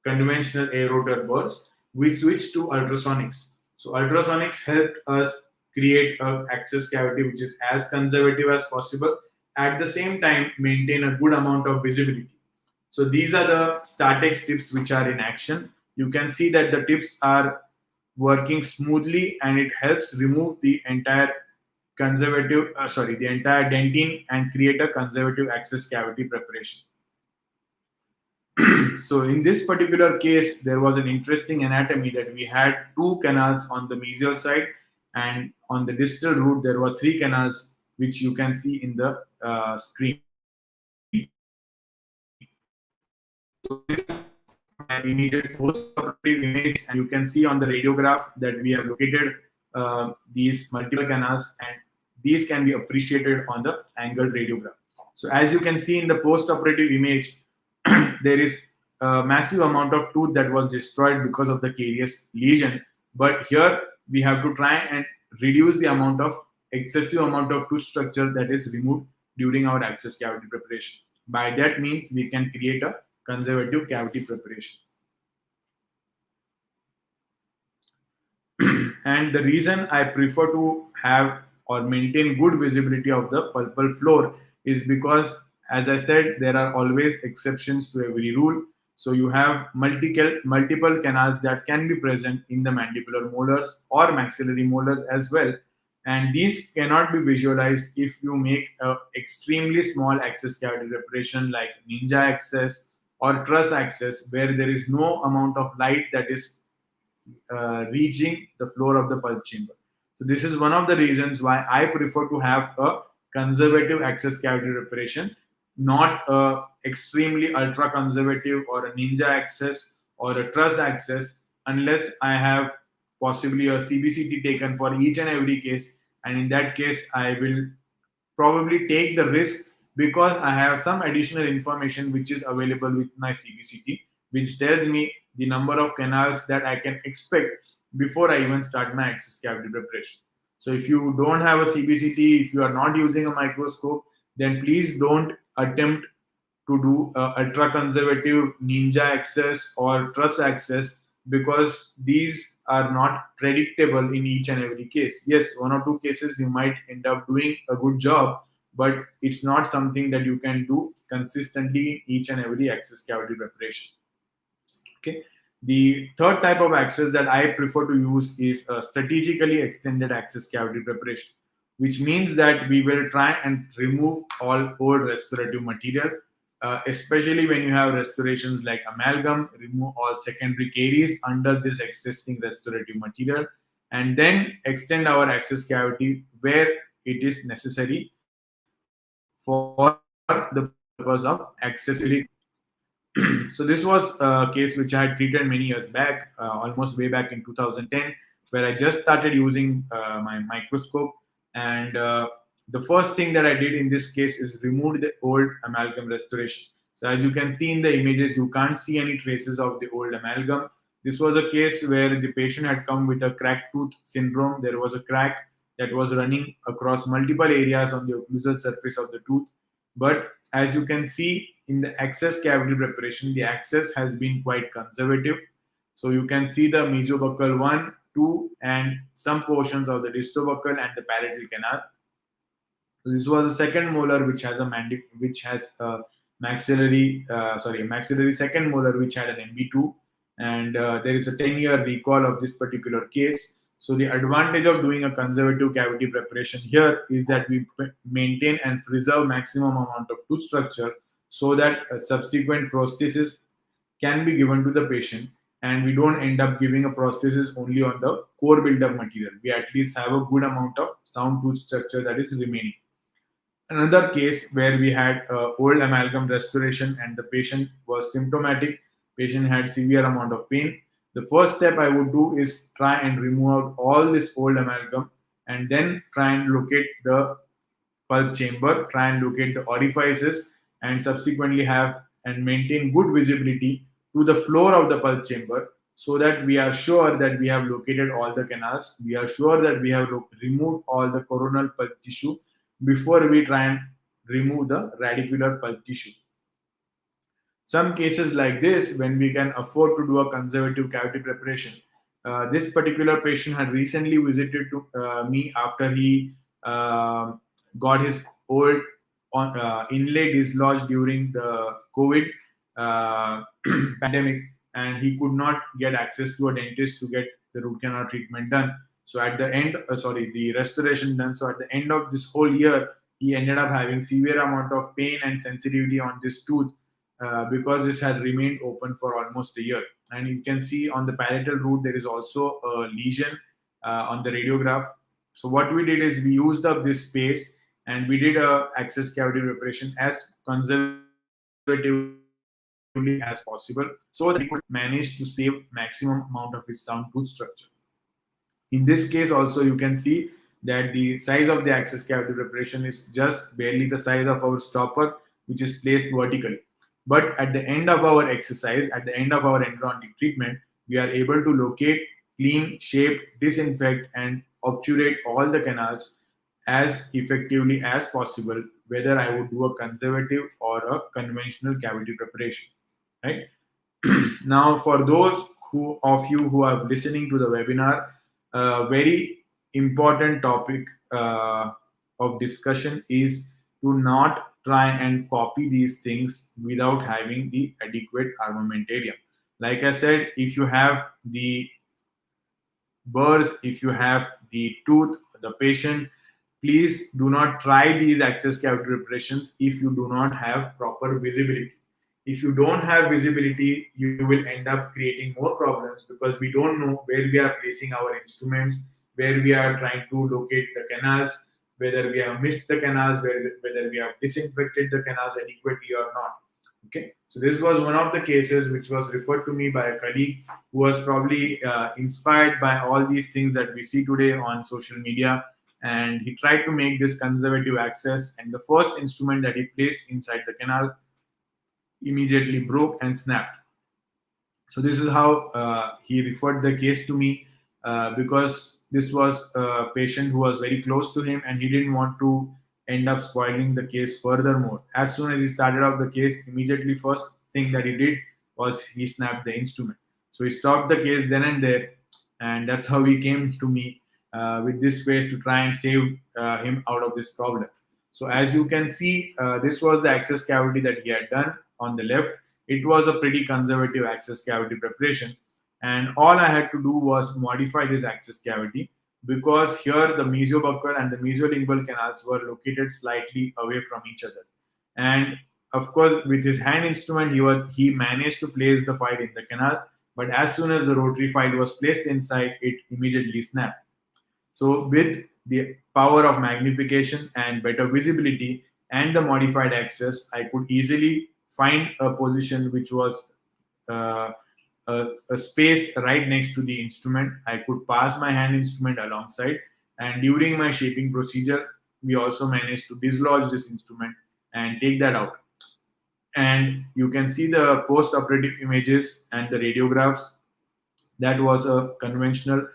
conventional air rotor burrs, we switched to ultrasonics. So ultrasonics helped us create a access cavity which is as conservative as possible. At the same time, maintain a good amount of visibility. So these are the StarTex tips which are in action. You can see that the tips are working smoothly and it helps remove the entire the entire dentine and create a conservative access cavity preparation. So in this particular case, there was an interesting anatomy that we had two canals on the mesial side, and on the distal root there were three canals, which you can see in the screen. So this is my immediate post-operative image, and you can see on the radiograph that we have located these multiple canals, and these can be appreciated on the angled radiograph. So as you can see in the post-operative image, there is a massive amount of tooth that was destroyed because of the carious lesion. But here we have to try and reduce the amount of excessive amount of tooth structure that is removed during our access cavity preparation. By that means, we can create a conservative cavity preparation. And the reason I prefer to have or maintain good visibility of the pulpal floor is because, as I said, there are always exceptions to every rule. So you have multiple canals that can be present in the mandibular molars or maxillary molars as well, and these cannot be visualized if you make a extremely small access cavity preparation like ninja access or truss access where there is no amount of light that is reaching the floor of the pulp chamber. So this is one of the reasons why I prefer to have a conservative access cavity preparation, not a extremely ultra conservative or a ninja access or a truss access, unless I have possibly a CBCT taken for each and every case. And in that case, I will probably take the risk because I have some additional information which is available with my CBCT, which tells me the number of canals that I can expect before I even start my access cavity preparation. So if you don't have a CBCT, if you are not using a microscope, then please don't attempt to do ultra conservative ninja access or truss access, because these are not predictable in each and every case. Yes, one or two cases you might end up doing a good job, but it's not something that you can do consistently in each and every access cavity preparation. Okay. The third type of access that I prefer to use is a strategically extended access cavity preparation, which means that we will try and remove all old restorative material, especially when you have restorations like amalgam, remove all secondary caries under this existing restorative material, and then extend our access cavity where it is necessary for the purpose of accessibility. So this was a case which I had treated many years back, almost way back in 2010, where I just started using my microscope. And the first thing that I did in this case is remove the old amalgam restoration. So as you can see in the images, you can't see any traces of the old amalgam. This was a case where the patient had come with a cracked tooth syndrome. There was a crack that was running across multiple areas on the occlusal surface of the tooth. But as you can see in the access cavity preparation, the access has been quite conservative. So you can see the mesobuccal 1, 2, and some portions of the distobuccal and the palatal canal. So this was the second molar which has a which has a maxillary second molar which had an MB2, and there is a 10-year recall of this particular case. So the advantage of doing a conservative cavity preparation here is that we maintain and preserve maximum amount of tooth structure, so that a subsequent prosthesis can be given to the patient, and we don't end up giving a prosthesis only on the core buildup material. We at least have a good amount of sound tooth structure that is remaining. Another case where we had old amalgam restoration and the patient was symptomatic. Patient had severe amount of pain. The first step I would do is try and remove out all this old amalgam, and then try and locate the pulp chamber, try and locate the orifices, and subsequently have and maintain good visibility to the floor of the pulp chamber, so that we are sure that we have located all the canals, we are sure that we have removed all the coronal pulp tissue before we try and remove the radicular pulp tissue. Some cases like this, when we can afford to do a conservative cavity preparation. This particular patient had recently visited to me after he got his old inlay dislodged during the COVID uh, pandemic, and he could not get access to a dentist to get the root canal treatment done. So at the end, the restoration done. So at the end of this whole year, he ended up having severe amount of pain and sensitivity on this tooth, because this had remained open for almost a year. And you can see on the palatal root there is also a lesion on the radiograph. So what we did is we used up this space and we did a access cavity preparation as conservatively as possible, so that we could manage to save maximum amount of his sound tooth structure. In this case also you can see that the size of the access cavity preparation is just barely the size of our stopper, which is placed vertically. But at the end of our exercise, at the end of our endodontic treatment, we are able to locate, clean, shape, disinfect, and obturate all the canals as effectively as possible, whether I would do a conservative or a conventional cavity preparation. Right? Now, for those who of you who are listening to the webinar, a very important topic of discussion is to not try and copy these things without having the adequate armamentarium. Like I said, if you have the burrs, if you have the tooth, the patient, please do not try these access cavity preparations if you do not have proper visibility. If you don't have visibility, you will end up creating more problems because we don't know where we are placing our instruments, where we are trying to locate the canals, whether we have missed the canals, whether we have disinfected the canals adequately or not. Okay, so this was one of the cases which was referred to me by a colleague who was probably inspired by all these things that we see today on social media, and he tried to make this conservative access. And the first instrument that he placed inside the canal immediately broke and snapped. So this is how he referred the case to me, because this was a patient who was very close to him and he didn't want to end up spoiling the case furthermore. As soon as he started off the case, immediately first thing that he did was he snapped the instrument. So he stopped the case then and there, and that's how he came to me with this ways to try and save him out of this problem. So as you can see, this was the access cavity that he had done on the left. It was a pretty conservative access cavity preparation, and all I had to do was modify this access cavity, because here the mesiobuccal and the mesiolingual canals were located slightly away from each other. And of course, with his hand instrument, he managed to place the file in the canal, but as soon as the rotary file was placed inside, it immediately snapped. So, with the power of magnification and better visibility and the modified access, I could easily find a position which was uh, a space right next to the instrument. I could pass my hand instrument alongside, and during my shaping procedure, we also managed to dislodge this instrument and take that out. And you can see the post operative images and the radiographs. That was a conventional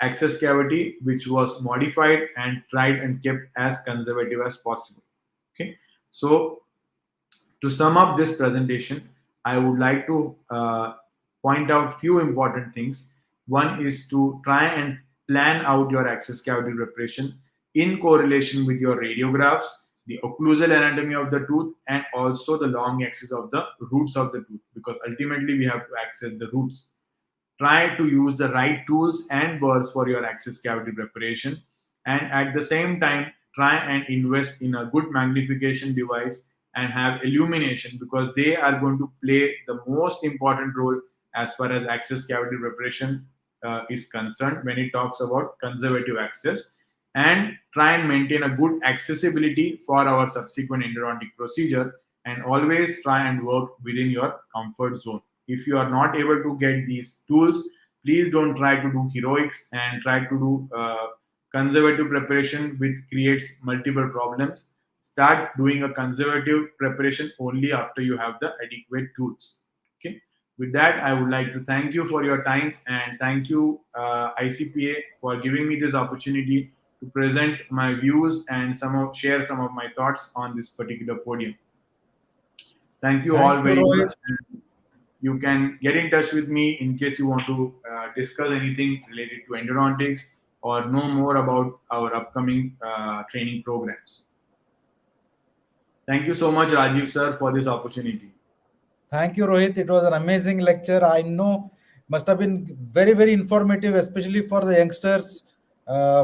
access cavity which was modified and tried and kept as conservative as possible. Okay, so to sum up this presentation, I would like to point out few important things. One is to try and plan out your access cavity preparation in correlation with your radiographs, the occlusal anatomy of the tooth, and also the long axis of the roots of the tooth, because ultimately we have to access the roots. Try to use the right tools and burrs for your access cavity preparation, and at the same time try and invest in a good magnification device and have illumination, because they are going to play the most important role as far as access cavity preparation is concerned when it talks about conservative access. And try and maintain a good accessibility for our subsequent endodontic procedure, and always try and work within your comfort zone. If you are not able to get these tools, please don't try to do heroics and try to do conservative preparation, which creates multiple problems. Start doing a conservative preparation only after you have the adequate tools. Okay, with that, I would like to thank you for your time, and thank you, ICPA, for giving me this opportunity to present my views and share some of my thoughts on this particular podium. Thank you Thank all you, very Rohit. much. You can get in touch with me in case you want to discuss anything related to endodontics or know more about our upcoming training programs. Thank you so much, Rajiv sir, for this opportunity. Thank you, Rohit. It was an amazing lecture. I know must have been very, very informative, especially for the youngsters,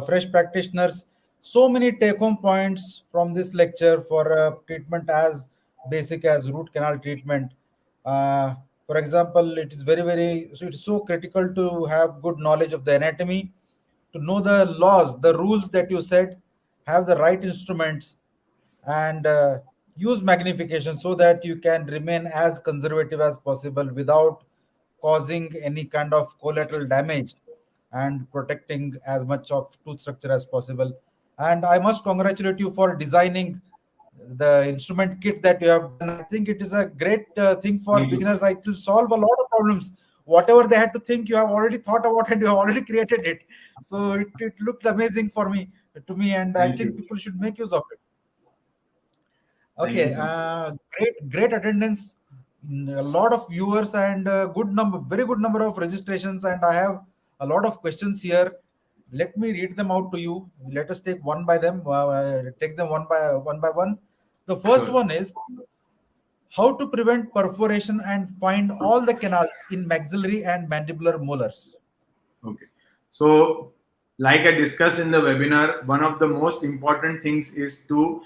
fresh practitioners. So many take-home points from this lecture for treatment as basic as root canal treatment. Uh, for example, it is very, very. So it's so critical to have good knowledge of the anatomy, to know the laws, the rules that you said, have the right instruments, and use magnification so that you can remain as conservative as possible without causing any kind of collateral damage, and protecting as much of tooth structure as possible. And I must congratulate you for designing the instrument kit that you have done. I think it is a great thing for Thank you. beginners. It will solve a lot of problems. Whatever they had to think, you have already thought about and you have already created it. So it looked amazing for me, to me, and I Thank think you. people should make use of it. Thank you Okay, so much. great attendance, a lot of viewers, and very good number of registrations. And I have a lot of questions here. Let me read them out to you. Let us take one by them. Take them one by one. The first Sure. one is how to prevent perforation and find all the canals in maxillary and mandibular molars. Okay. So, like I discussed in the webinar, one of the most important things is to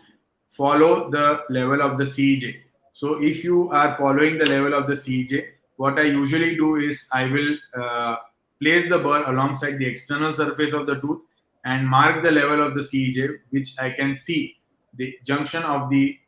follow the level of the CEJ. So if you are following the level of the CJ, what I usually do is I will place the burr alongside the external surface of the tooth and mark the level of the CJ, which I can see the junction of the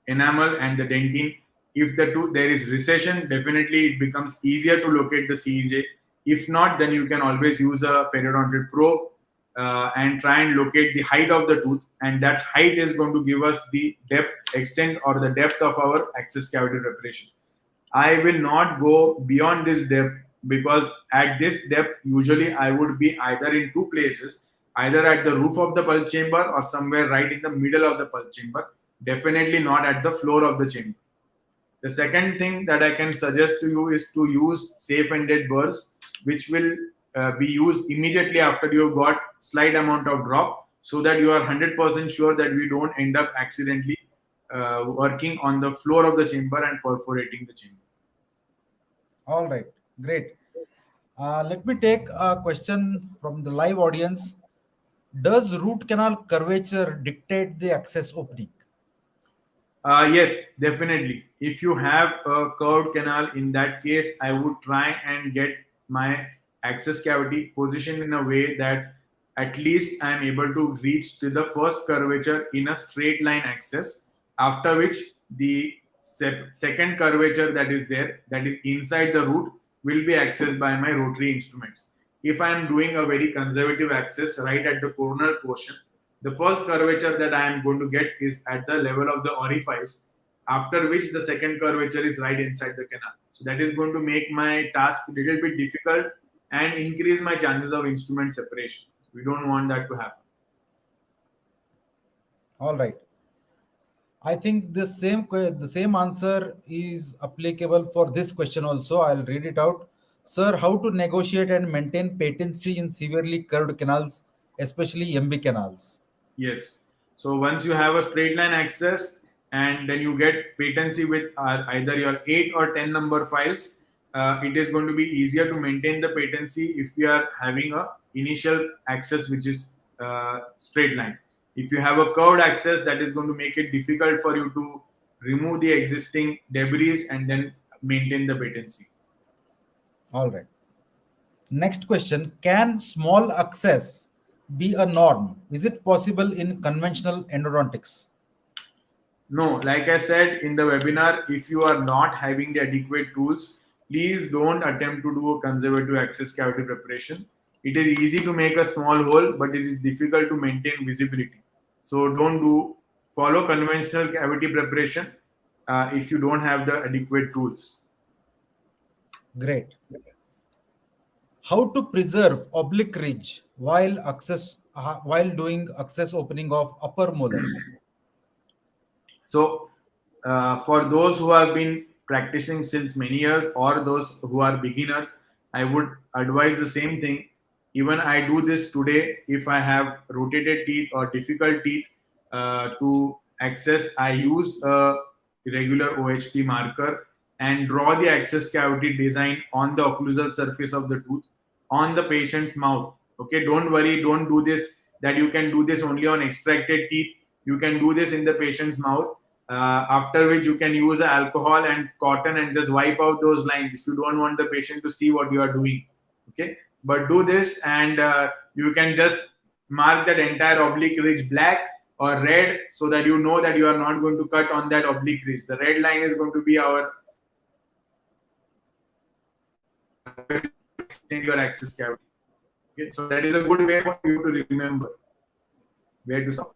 enamel and the dentine. If the tooth there is recession, definitely it becomes easier to locate the CJ. If not, then you can always use a periodontal probe and try and locate the height of the tooth, and that height is going to give us the depth, extent, or the depth of our access cavity preparation. I will not go beyond this depth because at this depth, usually I would be either in two places, either at the roof of the pulp chamber or somewhere right in the middle of the pulp chamber. Definitely not at the floor of the chamber. The second thing that I can suggest to you is to use safe-ended burrs, which will be used immediately after you've got slight amount of drop, so that you are 100% sure that we don't end up accidentally working on the floor of the chamber and perforating the chamber. All right, great. Let me take a question from the live audience. Does root canal curvature dictate the access opening? Yes, definitely. If you have a curved canal, in that case, I would try and get my access cavity positioned in a way that at least I am able to reach to the first curvature in a straight line access, after which the second curvature that is there, that is inside the root, will be accessed by my rotary instruments. If I am doing a very conservative access right at the corner portion, the first curvature that I am going to get is at the level of the orifice, after which the second curvature is right inside the canal. So that is going to make my task a little bit difficult and increase my chances of instrument separation. We don't want that to happen. All right. I think the same answer is applicable for this question also. I'll read it out. Sir, how to negotiate and maintain patency in severely curved canals, especially MB canals? Yes. So once you have a straight line access and then you get patency with either your 8 or 10 number files, it is going to be easier to maintain the patency if you are having a initial access which is straight line. If you have a curved access, that is going to make it difficult for you to remove the existing debris and then maintain the patency. All right. Next question. Can small access be a norm? Is it possible in conventional endodontics? No, like I said in the webinar, if you are not having the adequate tools, please don't attempt to do a conservative access cavity preparation. It is easy to make a small hole, but it is difficult to maintain visibility. So don't do follow conventional cavity preparation if you don't have the adequate tools. Great. How to preserve oblique ridge while doing access opening of upper molars? So, for those who have been practicing since many years or those who are beginners, I would advise the same thing. Even I do this today if I have rotated teeth or difficult teeth to access, I use a regular OHP marker and draw the access cavity design on the occlusal surface of the tooth on the patient's mouth. Okay, don't worry, don't do this that you can do this only on extracted teeth. You can do this in the patient's mouth, after which you can use alcohol and cotton and just wipe out those lines if you don't want the patient to see what you are doing. Okay, but do this and you can just mark that entire oblique ridge black or red so that you know that you are not going to cut on that oblique ridge. The red line is going to be our extend your access cavity. Okay, so that is a good way for you to remember where to stop.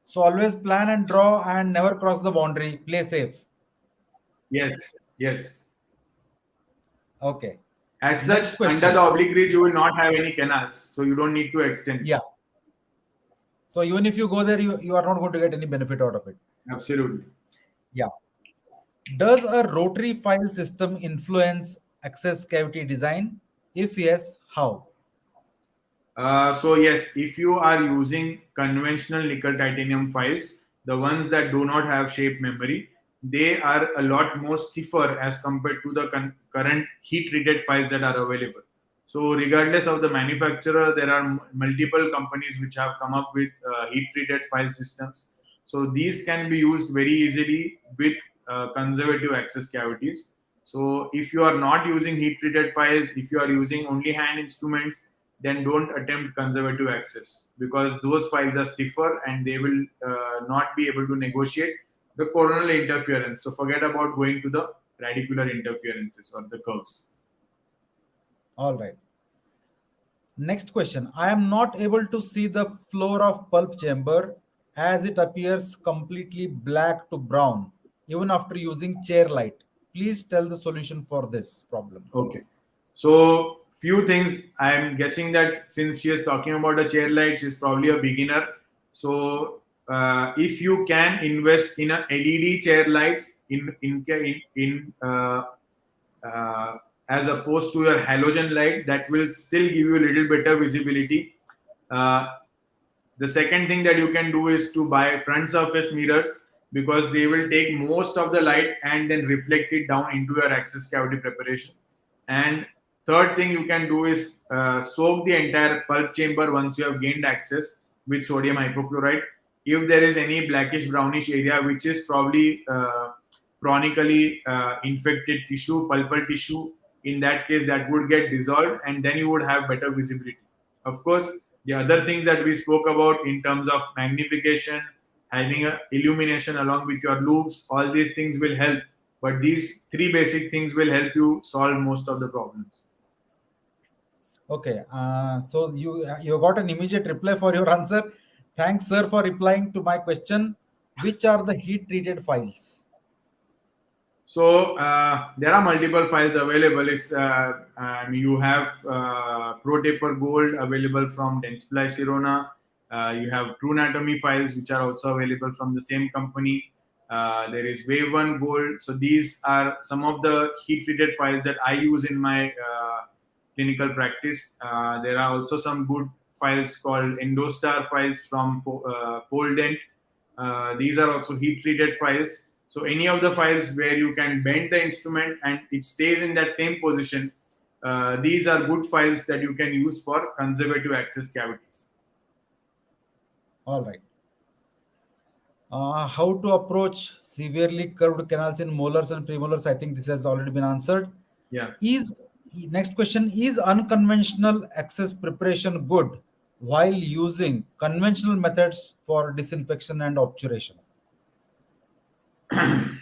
So always plan and draw and never cross the boundary. Play safe. Yes, yes. Okay. As such, Next under the question. oblique ridge, you will not have any canals, so you don't need to extend. Yeah. So even if you go there, you are not going to get any benefit out of it. Absolutely. Yeah. Does a rotary file system influence access cavity design? If yes, how? So yes, if you are using conventional nickel titanium files, the ones that do not have shape memory, they are a lot more stiffer as compared to the current heat treated files that are available. So regardless of the manufacturer, there are multiple companies which have come up with heat treated file systems. So these can be used very easily with conservative access cavities. So if you are not using heat treated files, if you are using only hand instruments, then don't attempt conservative access, because those files are stiffer and they will not be able to negotiate the coronal interference. So forget about going to the radicular interferences or the curves. All right. Next question. I am not able to see the floor of pulp chamber as it appears completely black to brown even after using chair light. Please tell the solution for this problem. Okay. So few things. I'm guessing that since she is talking about a chair light, she's probably a beginner. So if you can invest in a LED chair light uh, as opposed to your halogen light, that will still give you a little better visibility. Uh, the second thing that you can do is to buy front surface mirrors, because they will take most of the light and then reflect it down into your access cavity preparation. And third thing you can do is soak the entire pulp chamber once you have gained access with sodium hypochlorite. If there is any blackish brownish area which is probably chronically infected tissue, pulpal tissue, in that case that would get dissolved and then you would have better visibility. Of course, the other things that we spoke about in terms of magnification, having a illumination along with your loops, all these things will help. But these three basic things will help you solve most of the problems. Okay, so you got an immediate reply for your answer. Thanks, sir, for replying to my question. Which are the heat treated files? So there are multiple files available. You have ProTaper Gold available from Dentsply Sirona. You have True Anatomy files which are also available from the same company. There is Wave One Gold. So these are some of the heat treated files that I use in my clinical practice. There are also some good files called Endostar files from Pole Dent. These are also heat treated files. So any of the files where you can bend the instrument and it stays in that same position, these are good files that you can use for conservative access cavities. All right. How to approach severely curved canals in molars and premolars? I think this has already been answered. Yeah. Is Next question, is unconventional access preparation good while using conventional methods for disinfection and obturation?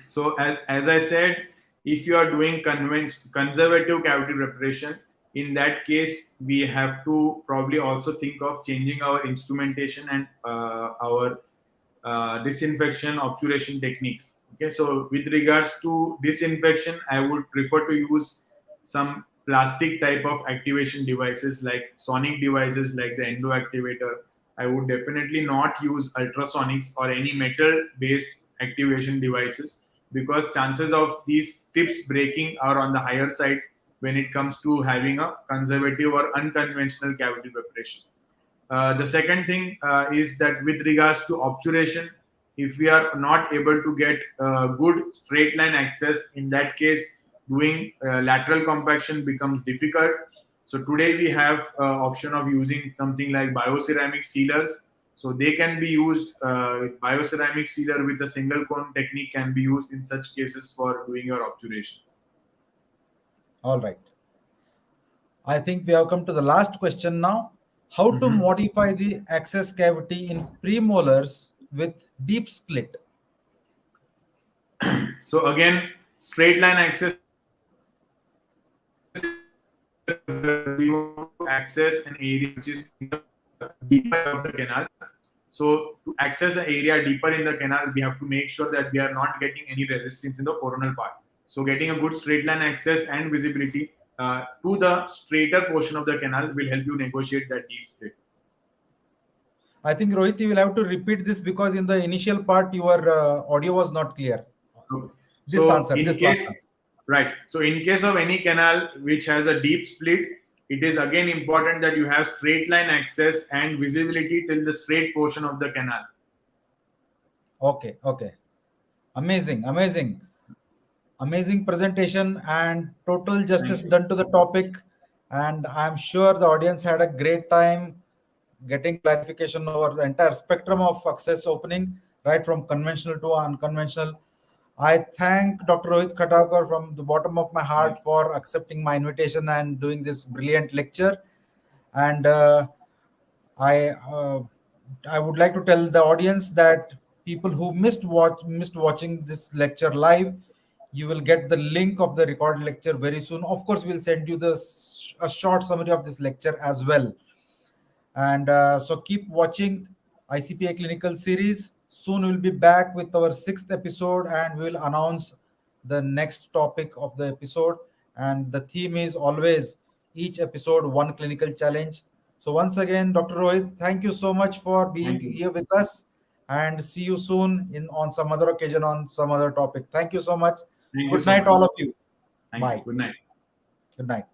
So as I said, if you are doing conservative cavity preparation, in that case we have to probably also think of changing our instrumentation and our disinfection obturation techniques. Okay, so with regards to disinfection, I would prefer to use some plastic type of activation devices like sonic devices like the Endo activator. I would definitely not use ultrasonics or any metal based activation devices, because chances of these tips breaking are on the higher side when it comes to having a conservative or unconventional cavity preparation. The second thing is that with regards to obturation, if we are not able to get good straight line access, in that case, doing lateral compaction becomes difficult. So today we have option of using something like bioceramic sealers. So they can be used with bioceramic sealer with a single cone technique can be used in such cases for doing your obturation. All right. I think we have come to the last question now. How to Mhm. modify the access cavity in premolars with deep split? So again, straight line access is very important. We want to access an area which is in the deeper of the canal. So to access an area deeper in the canal, we have to make sure that we are not getting any resistance in the coronal part. So getting a good straight line access and visibility to the straighter portion of the canal will help you negotiate that deep split. I think Rohit, you will have to repeat this because in the initial part your audio was not clear. Okay. This So answer, in this last case, answer. right. So in case of any canal which has a deep split, it is again important that you have straight line access and visibility till the straight portion of the canal. Okay, okay. Amazing, amazing. Amazing presentation and total Thank justice you. done to the topic. And I'm sure the audience had a great time getting clarification over the entire spectrum of access opening. right from conventional to unconventional. I thank Dr. Rohit Khatavkar from the bottom of my heart for accepting my invitation and doing this brilliant lecture. And I I would like to tell the audience that people who missed watching this lecture live, you will get the link of the recorded lecture very soon. Of course, we'll send you a short summary of this lecture as well. And so keep watching ICPA clinical series. Soon we'll be back with our sixth episode and we will announce the next topic of the episode. And the theme is always each episode one clinical challenge. So once again, Dr. Rohit, thank you so much for being Thank you. here with us and see you soon in on some other occasion on some other topic. Thank you so much. Thank you Good so night, much. all of you. Thank you. Bye. Good night. Good night.